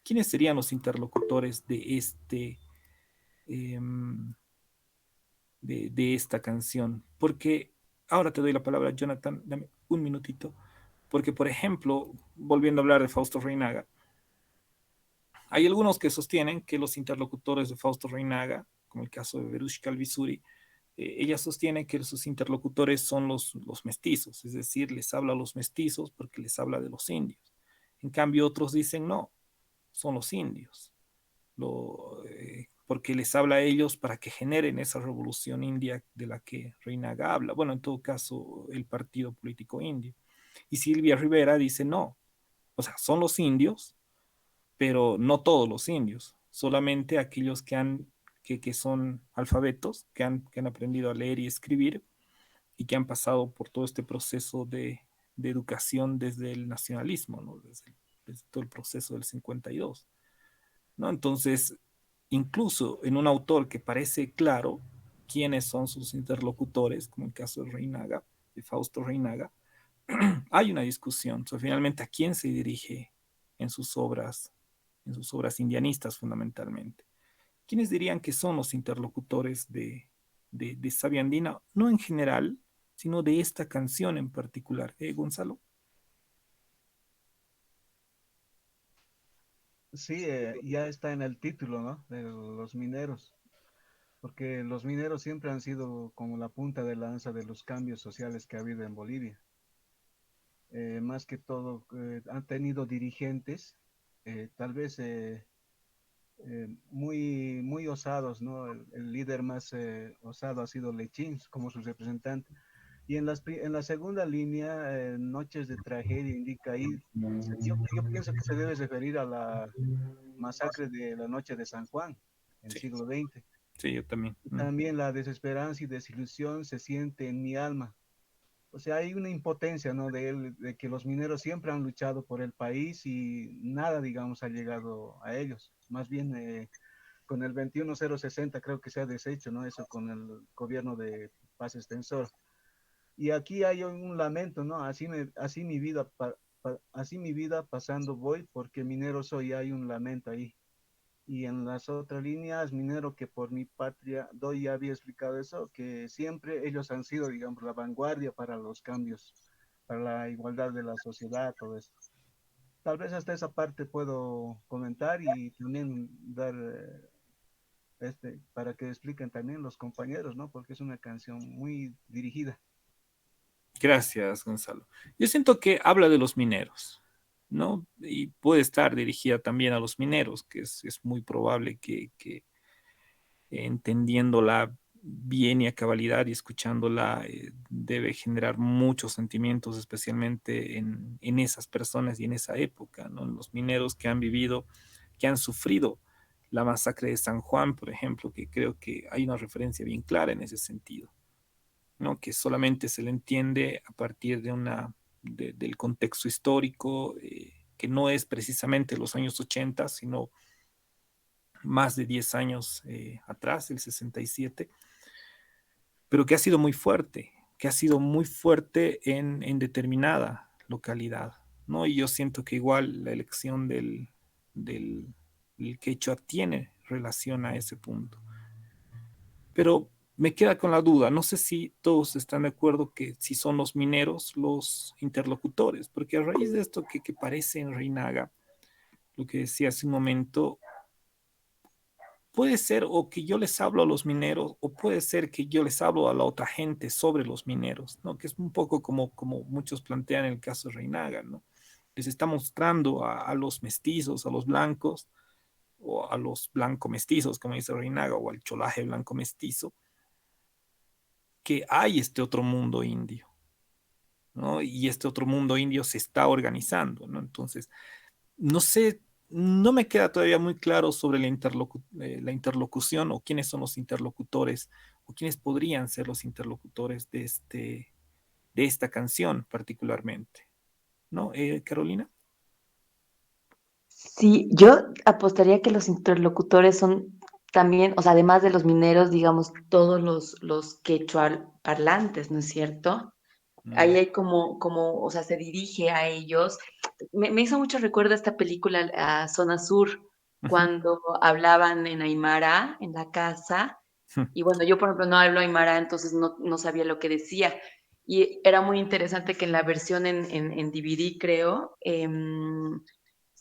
¿Quiénes serían los interlocutores eh, de esta canción? Porque ahora te doy la palabra, Jonathan, dame un minutito. Porque, por ejemplo, volviendo a hablar de Fausto Reinaga, hay algunos que sostienen que los interlocutores de Fausto Reinaga, como el caso de Verushka Alvisuri, ella sostiene que sus interlocutores son los mestizos, es decir, les habla a los mestizos porque les habla de los indios. En cambio, otros dicen no, son los indios, porque les habla a ellos para que generen esa revolución india de la que Reinaga habla. Bueno, en todo caso, el partido político indio. Y Silvia Rivera dice no, o sea, son los indios, pero no todos los indios, solamente aquellos que son alfabetos, que han aprendido a leer y escribir y que han pasado por todo este proceso de educación desde el nacionalismo, ¿no? Desde todo el proceso del 52, ¿no? Entonces, incluso en un autor que parece claro quiénes son sus interlocutores, como el caso de Reinaga, de Fausto Reinaga, hay una discusión sobre finalmente a quién se dirige en en sus obras indianistas fundamentalmente. ¿Quiénes dirían que son los interlocutores de Sabia Andina? No en general, sino de esta canción en particular. Gonzalo? Sí, ya está en el título, ¿no? De los mineros, porque los mineros siempre han sido como la punta de lanza de los cambios sociales que ha habido en Bolivia. Más que todo, han tenido dirigentes, tal vez muy osados, ¿no? El líder más osado ha sido Lechín como su representante. Y en la segunda línea, Noches de Tragedia, indica ahí, yo pienso que se debe referir a la masacre de la noche de San Juan, en el Sí, siglo XX. sí, yo también. Y también la desesperanza y desilusión se siente en mi alma. O sea, hay una impotencia, ¿no? De él, de que los mineros siempre han luchado por el país y nada, digamos, ha llegado a ellos. Más bien, con el 21060 creo que se ha deshecho, ¿no? Eso con el gobierno de Paz Extensor. Y aquí hay un lamento, ¿no? Así mi vida pasando voy, porque minero soy, hay un lamento ahí. Y en las otras líneas, minero que por mi patria doy, ya había explicado eso, que siempre ellos han sido, digamos, la vanguardia para los cambios, para la igualdad de la sociedad, todo eso. Tal vez hasta esa parte puedo comentar y también dar, para que expliquen también los compañeros, ¿no? Porque es una canción muy dirigida. Gracias, Gonzalo. Yo siento que habla de los mineros, ¿no? Y puede estar dirigida también a los mineros, que es muy probable que entendiéndola bien y a cabalidad y escuchándola, debe generar muchos sentimientos, especialmente en esas personas y en esa época, ¿no? Los mineros que han vivido, que han sufrido la masacre de San Juan, por ejemplo, que creo que hay una referencia bien clara en ese sentido. ¿no? Que solamente se le entiende a partir del contexto histórico, que no es precisamente los años 80, sino más de 10 años atrás, el 67, pero que ha sido muy fuerte, que ha sido muy fuerte en determinada localidad, ¿no? Y yo siento que igual la elección del quechua tiene relación a ese punto. Pero me queda con la duda, no sé si todos están de acuerdo que si son los mineros los interlocutores, porque a raíz de esto que parece en Reinaga, lo que decía hace un momento, puede ser o que yo les hablo a los mineros o puede ser que yo les hablo a la otra gente sobre los mineros, ¿no? Que es un poco como muchos plantean en el caso de Reinaga, ¿no? Les está mostrando a los mestizos, a los blancos o a los blanco mestizos, como dice Reinaga, o al cholaje blanco mestizo, que hay este otro mundo indio, ¿no? Y este otro mundo indio se está organizando, ¿no? Entonces, no sé, no me queda todavía muy claro sobre la interlocución o quiénes son los interlocutores o quiénes podrían ser los interlocutores de esta canción particularmente, ¿no? Carolina. Sí, yo apostaría que los interlocutores son también, o sea, además de los mineros, digamos, todos los quechua parlantes, ¿no es cierto? Ahí Mm. hay o sea, se dirige a ellos. Me hizo mucho recuerdo esta película, Zona Sur, Ujú. cuando hablaban en Aymara, en la casa. Y bueno, yo por ejemplo no hablo Aymara, entonces no sabía lo que decía. Y era muy interesante que en la versión en DVD, creo,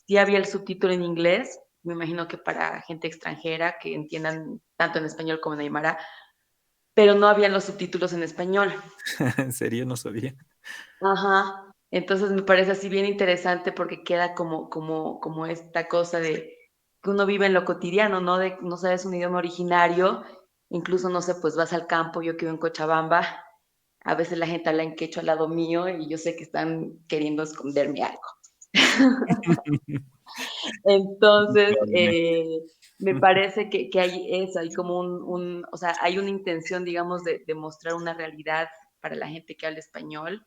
sí había el subtítulo en inglés. Me imagino que para gente extranjera que entiendan tanto en español como en Aymara, pero no habían los subtítulos en español. En serio, no sabía. Ajá. Entonces me parece así bien interesante porque queda como esta cosa de que uno vive en lo cotidiano, ¿no? De no sabes un idioma originario, incluso no sé, pues vas al campo, yo que vivo en Cochabamba, a veces la gente habla en quechua al lado mío y yo sé que están queriendo esconderme algo. Entonces, Probablemente. me parece que hay eso, hay como o sea, hay una intención, digamos, de mostrar una realidad para la gente que habla español,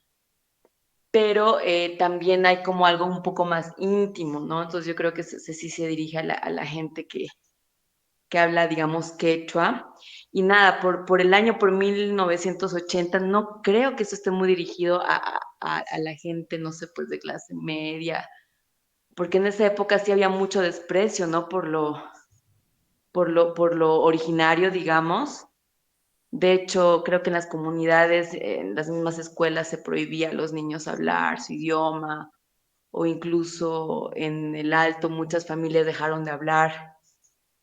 pero también hay como algo un poco más íntimo, ¿no? Entonces yo creo que sí se dirige a la gente que habla, digamos, quechua. Y nada, por el año, por 1980, no creo que eso esté muy dirigido a la gente, no sé, pues de clase media, porque en esa época sí había mucho desprecio, ¿no? Por lo originario, digamos. De hecho, creo que en las comunidades, en las mismas escuelas, se prohibía a los niños hablar su idioma, o incluso en el Alto muchas familias dejaron de hablar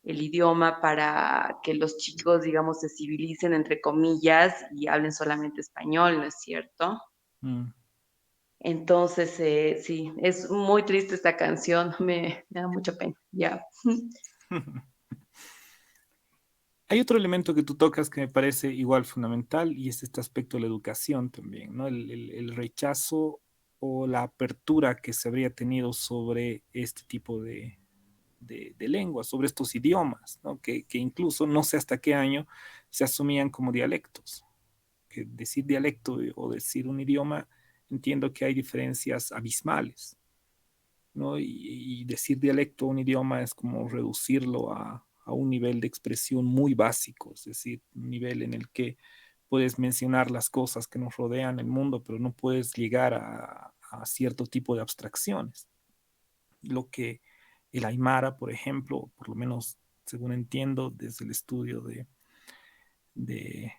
el idioma para que los chicos, digamos, se civilicen, entre comillas, y hablen solamente español, ¿no es cierto? Mm. Entonces, sí, es muy triste esta canción, me da mucha pena, ya. Hay otro elemento que tú tocas que me parece igual fundamental y es este aspecto de la educación también, ¿no? El rechazo o la apertura que se habría tenido sobre este tipo de lenguas, sobre estos idiomas, ¿no? Que incluso no sé hasta qué año se asumían como dialectos. Que decir dialecto o decir un idioma, entiendo que hay diferencias abismales, ¿no? Y decir dialecto a un idioma es como reducirlo a un nivel de expresión muy básico, es decir, un nivel en el que puedes mencionar las cosas que nos rodean el mundo, pero no puedes llegar a cierto tipo de abstracciones. Lo que el Aymara, por ejemplo, por lo menos según entiendo desde el estudio de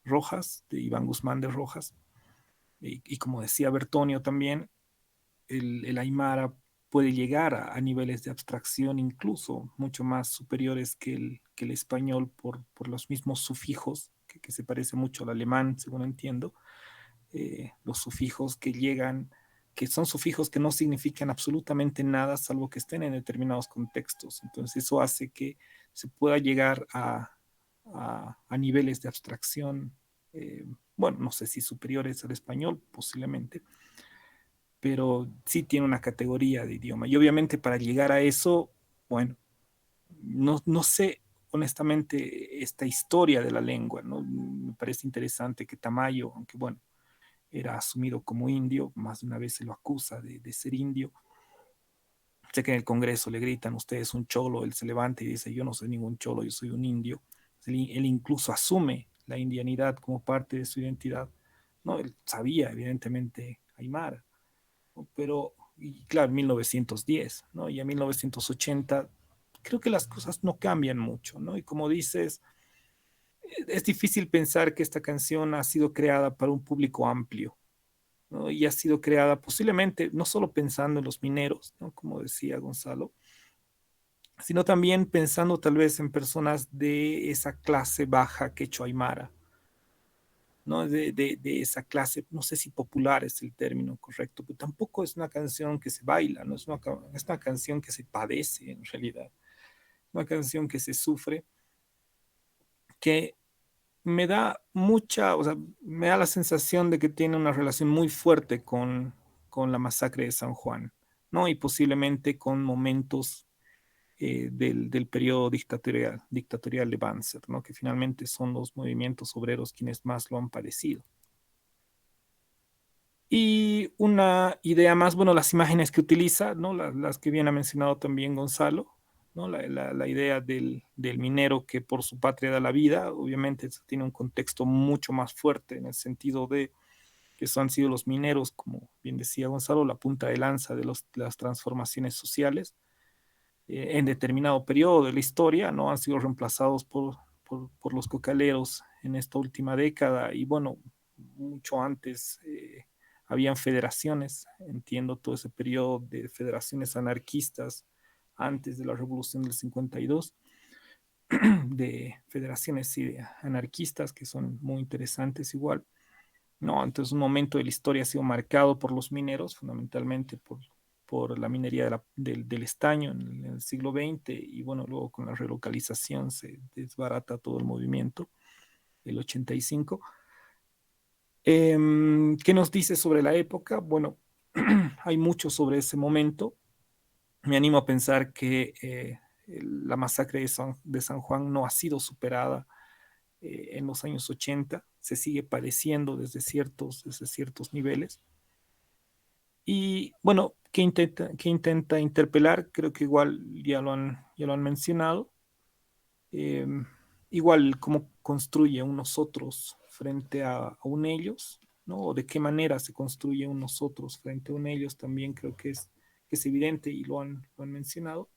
Rojas, de Iván Guzmán de Rojas, y como decía Bertonio también, el Aymara puede llegar a niveles de abstracción incluso mucho más superiores que el español por los mismos sufijos, que se parece mucho al alemán, según entiendo, los sufijos que llegan, que son sufijos que no significan absolutamente nada salvo que estén en determinados contextos. Entonces eso hace que se pueda llegar a niveles de abstracción, bueno, no sé si superiores al español, posiblemente, pero sí tiene una categoría de idioma. Y obviamente para llegar a eso, bueno, no sé honestamente esta historia de la lengua, ¿no? Me parece interesante que Tamayo, aunque bueno, era asumido como indio, más de una vez se lo acusa de ser indio. Sé que en el Congreso le gritan, usted es un cholo, él se levanta y dice, yo no soy ningún cholo, yo soy un indio. Él incluso asume la indianidad como parte de su identidad. ¿No? Él sabía, evidentemente, aymara, ¿no? Pero, y claro, en 1910, ¿no? Y en 1980 creo que las cosas no cambian mucho, ¿no? Y como dices, es difícil pensar que esta canción ha sido creada para un público amplio, ¿no? Y ha sido creada posiblemente no solo pensando en los mineros, ¿no? Como decía Gonzalo, sino también pensando tal vez en personas de esa clase baja quechua aymara, ¿no? De esa clase, no sé si popular es el término correcto, pero tampoco es una canción que se baila, no es es una canción que se padece en realidad, una canción que se sufre, que me da mucha, o sea, me da la sensación de que tiene una relación muy fuerte con la masacre de San Juan, ¿no? Y posiblemente con momentos del periodo dictatorial de Banzer, ¿no? Que finalmente son los movimientos obreros quienes más lo han padecido. Y una idea más, bueno, las imágenes que utiliza, ¿no? Las que bien ha mencionado también Gonzalo, ¿no? La idea del minero que por su patria da la vida, obviamente eso tiene un contexto mucho más fuerte en el sentido de que eso han sido los mineros, como bien decía Gonzalo, la punta de lanza de las transformaciones sociales en determinado periodo de la historia, ¿no? Han sido reemplazados por los cocaleros en esta última década y bueno, mucho antes habían federaciones, entiendo todo ese periodo de federaciones anarquistas antes de la revolución del 52, de federaciones sí, anarquistas que son muy interesantes igual. No, entonces un momento de la historia ha sido marcado por los mineros, fundamentalmente por la minería del estaño en el siglo XX y bueno, luego con la relocalización se desbarata todo el movimiento, el 85. ¿Qué nos dice sobre la época? Bueno, hay mucho sobre ese momento. Me animo a pensar que la masacre de San Juan no ha sido superada en los años 80, se sigue padeciendo desde ciertos niveles. Y bueno, qué intenta interpelar? Creo que igual ya lo han mencionado. Eh, igual cómo construye un nosotros frente a un ellos, ¿no? O de qué manera se construye un nosotros frente a un ellos también creo que es evidente y lo han mencionado.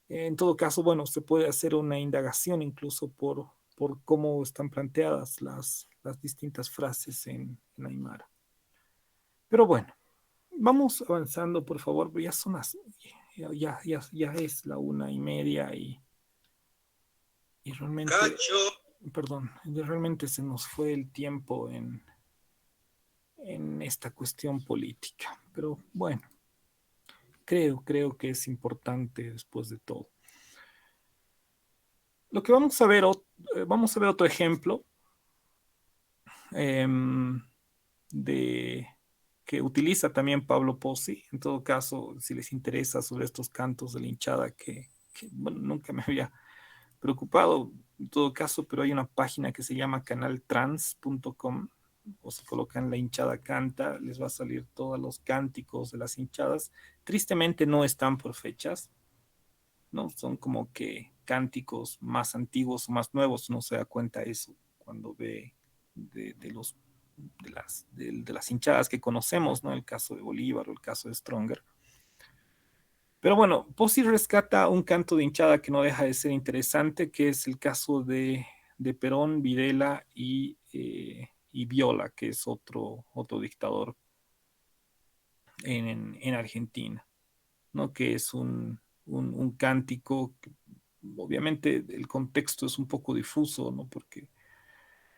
En todo caso, bueno, se puede hacer una indagación incluso por cómo están planteadas las distintas frases en Aymara. Pero bueno, vamos avanzando, por favor, ya son ya es la 1:30 y realmente, Cacho. perdón, realmente se nos fue el tiempo en esta cuestión política. Pero bueno, creo que es importante después de todo. Lo que vamos a ver otro ejemplo eh, de que utiliza también Pablo Pozzi. En todo caso, si les interesa sobre estos cantos de la hinchada bueno, nunca me había preocupado en todo caso, pero hay una página que se llama canaltrans.com o si colocan la hinchada canta, les va a salir todos los cánticos de las hinchadas. Tristemente no están por fechas, ¿no? Son como que cánticos más antiguos o más nuevos, no se da cuenta eso cuando ve de los de las hinchadas que conocemos, ¿no? El caso de Bolívar o el caso de Stronger. Pero bueno, Pozzi rescata un canto de hinchada que no deja de ser interesante, que es el caso de Perón, Videla y Viola, que es otro dictador en Argentina, ¿no? Que es un cántico, que, obviamente el contexto es un poco difuso, ¿no? Porque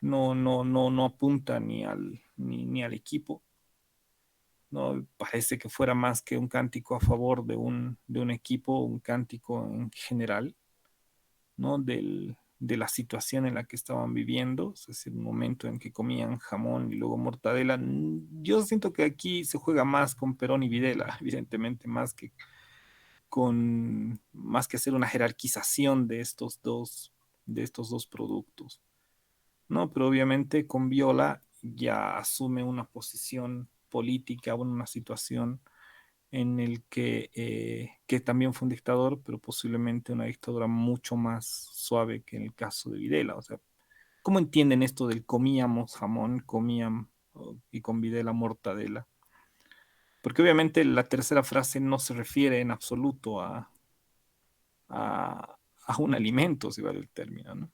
no apunta ni al equipo, ¿no? Parece que fuera más que un cántico a favor de un equipo, un cántico en general, ¿no? De la situación en la que estaban viviendo, es decir, un momento en que comían jamón y luego mortadela. Yo siento que aquí se juega más con Perón y Videla, evidentemente, más que hacer una jerarquización de estos dos productos. ¿no? Pero obviamente con Viola ya asume una posición política, bueno, una situación en el que también fue un dictador, pero posiblemente una dictadura mucho más suave que en el caso de Videla. O sea, ¿cómo entienden esto del comíamos jamón, comían y con Videla mortadela? Porque obviamente la tercera frase no se refiere en absoluto a un alimento, si vale el término, ¿no?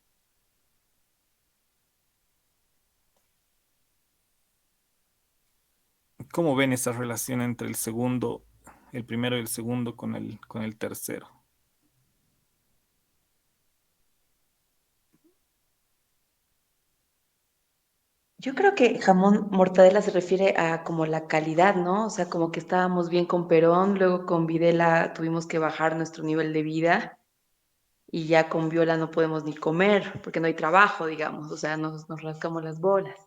¿Cómo ven esa relación entre el segundo, el primero y el segundo con el tercero? Yo creo que jamón mortadela se refiere a como la calidad, ¿no? O sea, como que estábamos bien con Perón, luego con Videla tuvimos que bajar nuestro nivel de vida y ya con Viola no podemos ni comer porque no hay trabajo, digamos, o sea, nos rascamos las bolas,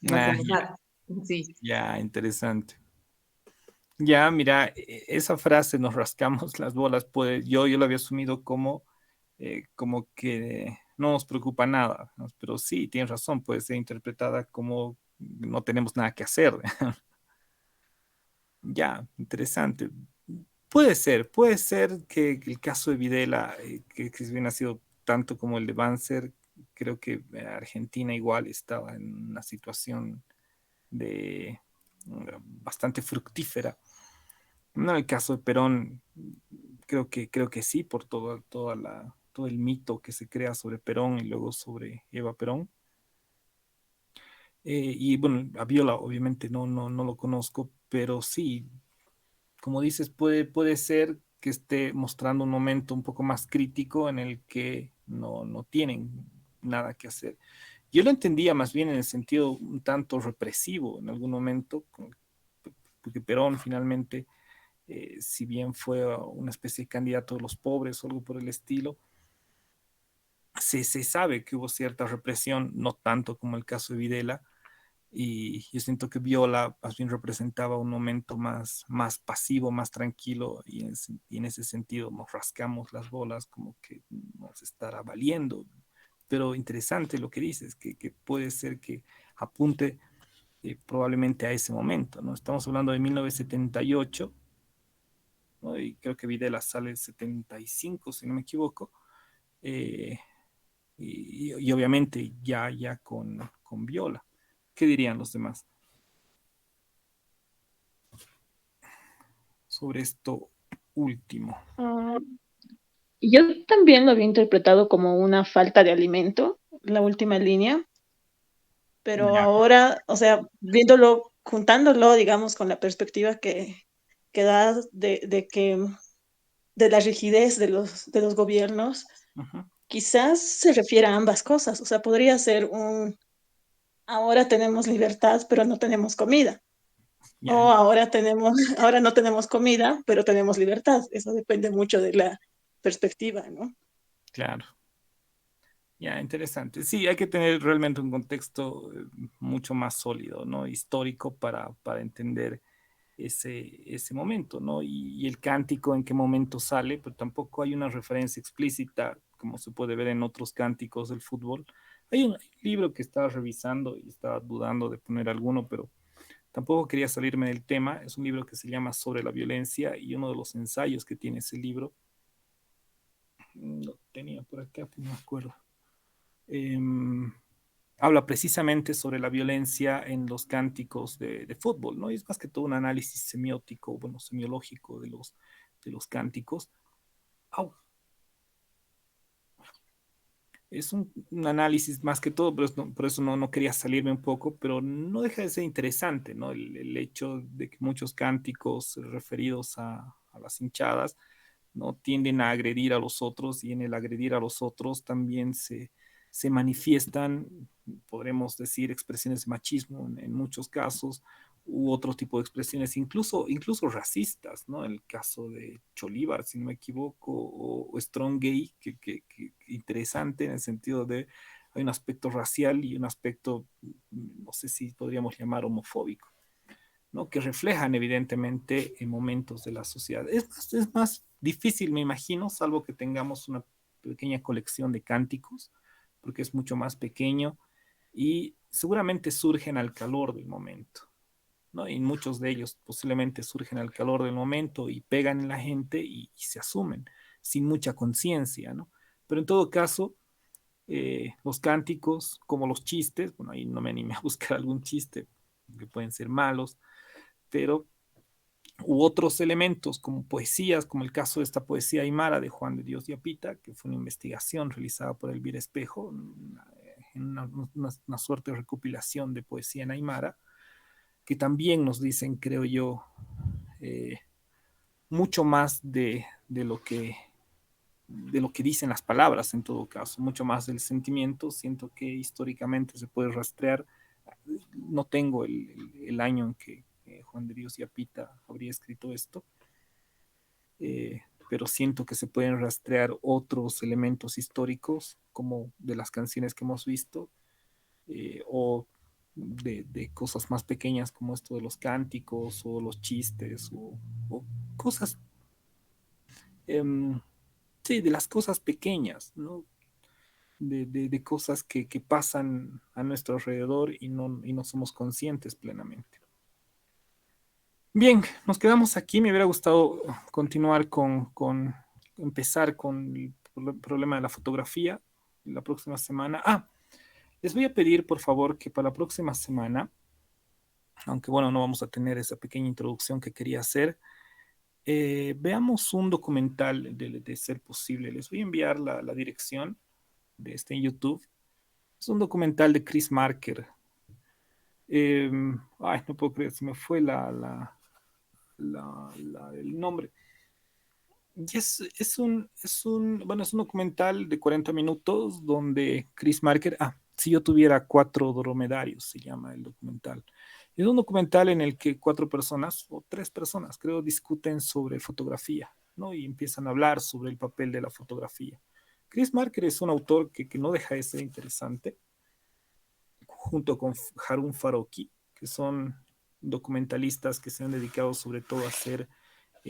no Ah, hacemos ya, nada. Sí. ya, interesante. Ya, mira, esa frase nos rascamos las bolas, pues yo lo había asumido como que no nos preocupa nada, ¿no? Pero sí, tienes razón, puede ser interpretada como no tenemos nada que hacer. Ya, interesante. Puede ser que el caso de Videla, que si bien ha sido tanto como el de Banzer, creo que Argentina igual estaba en una situación de bastante fructífera. No, el caso de Perón, creo que sí, por todo el mito que se crea sobre Perón y luego sobre Eva Perón. Y bueno, a Viola obviamente no lo conozco, pero sí, como dices, puede ser que esté mostrando un momento un poco más crítico en el que no tienen nada que hacer. Yo lo entendía más bien en el sentido un tanto represivo en algún momento, porque Perón finalmente, si bien fue una especie de candidato de los pobres o algo por el estilo, se sabe que hubo cierta represión, no tanto como el caso de Videla, y yo siento que Viola más bien representaba un momento más pasivo, más tranquilo, y en ese sentido nos rascamos las bolas como que nos estará valiendo. Pero interesante lo que dices, que puede ser que apunte probablemente a ese momento, ¿no? Estamos hablando de 1978, ¿no? Y creo que Videla sale en 75, si no me equivoco, eh, y obviamente ya con Viola. ¿Qué dirían los demás sobre esto último? Ah, yo también lo había interpretado como una falta de alimento, la última línea, pero Ya. ahora, o sea, viéndolo, juntándolo, digamos, con la perspectiva que da de la rigidez de los gobiernos, Ujú. quizás se refiere a ambas cosas. O sea, podría ser ahora tenemos libertad, pero no tenemos comida. O Ya, ahora no tenemos comida, pero tenemos libertad. Eso depende mucho de la perspectiva, ¿no? claro. Ya, interesante. Sí, hay que tener realmente un contexto mucho más sólido, ¿no? Histórico para entender ese momento, ¿no? Y el cántico en qué momento sale, pero tampoco hay una referencia explícita, como se puede ver en otros cánticos del fútbol. Hay un libro que estaba revisando y estaba dudando de poner alguno, pero tampoco quería salirme del tema. Es un libro que se llama Sobre la violencia y uno de los ensayos que tiene ese libro, lo tenía por acá, pero no me acuerdo. em, Habla precisamente sobre la violencia en los cánticos de fútbol, ¿no? Y es más que todo un análisis semiótico, bueno, semiológico de los cánticos. Au. Es un análisis más que todo, pero por eso no quería salirme un poco, pero no deja de ser interesante, ¿no? El hecho de que muchos cánticos referidos a las hinchadas no tienden a agredir a los otros y en el agredir a los otros también se manifiestan, podremos decir, expresiones de machismo en muchos casos u otro tipo de expresiones, incluso racistas, ¿no? En el caso de Cholívar, si no me equivoco, o Strong Gay, que interesante en el sentido de hay un aspecto racial y un aspecto, no sé si podríamos llamar homofóbico, ¿no? Que reflejan evidentemente en momentos de la sociedad. Es más difícil, me imagino, salvo que tengamos una pequeña colección de cánticos, porque es mucho más pequeño y seguramente surgen al calor del momento, ¿no? Y muchos de ellos posiblemente surgen al calor del momento y pegan en la gente y se asumen sin mucha conciencia, ¿no? Pero en todo caso, los cánticos, como los chistes, bueno, ahí no me animé a buscar algún chiste, que pueden ser malos, pero u otros elementos como poesías, como el caso de esta poesía aymara de Juan de Dios Yapita, que fue una investigación realizada por Elvira Espejo, una suerte de recopilación de poesía en aymara, que también nos dicen, creo yo, eh, mucho más de lo que dicen las palabras en todo caso, mucho más del sentimiento. Siento que históricamente se puede rastrear. No tengo el año en que Juan de Dios y Apita habría escrito esto, pero siento que se pueden rastrear otros elementos históricos, como de las canciones que hemos visto, o de cosas más pequeñas como esto de los cánticos o los chistes o cosas, sí, de las cosas pequeñas, ¿no? De cosas que pasan a nuestro alrededor y no somos conscientes plenamente. Bien, nos quedamos aquí. Me hubiera gustado continuar empezar con el problema de la fotografía la próxima semana. Les voy a pedir, por favor, que para la próxima semana, aunque bueno, no vamos a tener esa pequeña introducción que quería hacer, veamos un documental de ser posible. Les voy a enviar la dirección de este en YouTube. Es un documental de Chris Marker. No puedo creer, se me fue el nombre. Y bueno, es un documental de 40 minutos donde Chris Marker, si yo tuviera 4 dromedarios, se llama el documental. Es un documental en el que 4 personas, o 3 personas, creo, discuten sobre fotografía, ¿no? Y empiezan a hablar sobre el papel de la fotografía. Chris Marker es un autor que no deja de ser interesante, junto con Harun Farokhi, que son documentalistas que se han dedicado sobre todo a hacer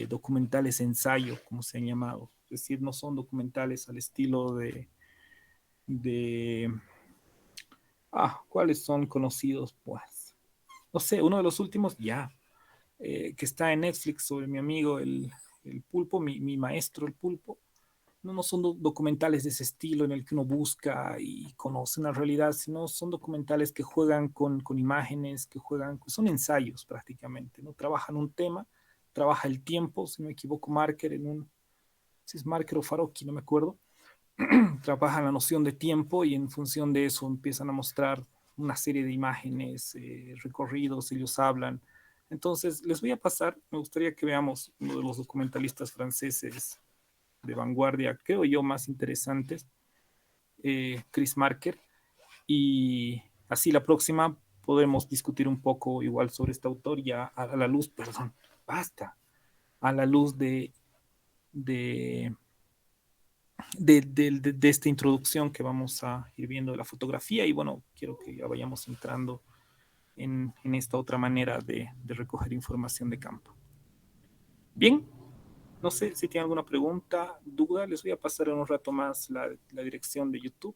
documentales ensayo, como se han llamado. Es decir, no son documentales al estilo de ¿cuáles son conocidos? Pues, no sé, uno de los últimos, que está en Netflix sobre mi amigo el pulpo, mi maestro el pulpo. No son documentales de ese estilo en el que uno busca y conoce una realidad, sino son documentales que juegan con imágenes, son ensayos prácticamente, ¿no? Trabajan un tema, trabaja el tiempo, si no me equivoco, Marker si es Marker o Farokhi, no me acuerdo, trabajan la noción de tiempo y en función de eso empiezan a mostrar una serie de imágenes, recorridos, ellos hablan. Entonces, les voy a pasar, me gustaría que veamos uno de los documentalistas franceses de vanguardia, creo yo, más interesantes, Chris Marker, y así la próxima podemos discutir un poco igual sobre este autor ya a la luz, perdón, basta, a la luz de, de esta introducción que vamos a ir viendo de la fotografía y bueno, quiero que ya vayamos entrando en esta otra manera de recoger información de campo. Bien, no sé si tienen alguna pregunta, duda, les voy a pasar en un rato más la dirección de YouTube.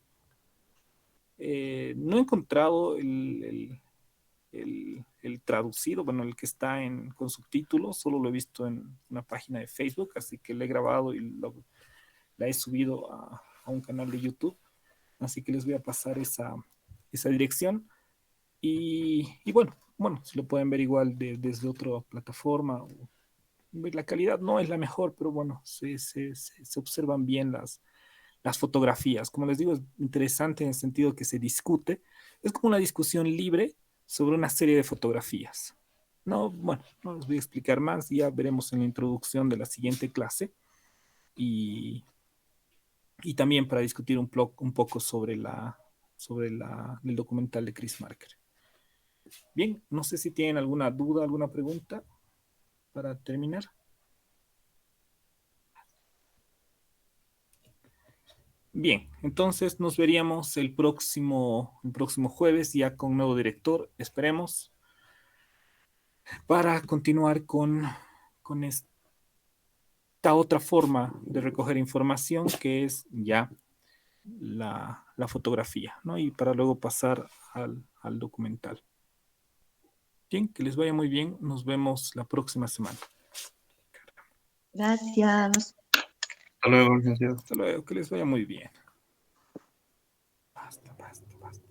No he encontrado el traducido, bueno, el que está con subtítulos, solo lo he visto en una página de Facebook, así que lo he grabado y la he subido a un canal de YouTube, así que les voy a pasar esa dirección y bueno, si lo pueden ver igual desde otra plataforma. La calidad no es la mejor, pero bueno, se observan bien las fotografías. Como les digo, es interesante en el sentido que se discute. Es como una discusión libre sobre una serie de fotografías. No, bueno, no les voy a explicar más, ya veremos en la introducción de la siguiente clase. Y también para discutir un poco sobre el documental de Chris Marker. Bien, no sé si tienen alguna duda, alguna pregunta para terminar. Bien, entonces nos veríamos el próximo jueves ya con nuevo director, esperemos, para continuar con esta otra forma de recoger información que es ya la fotografía, ¿no? Y para luego pasar al documental. Bien, que les vaya muy bien. Nos vemos la próxima semana. Gracias. Hasta luego, licenciado. Hasta luego, que les vaya muy bien. Basta, basta, basta.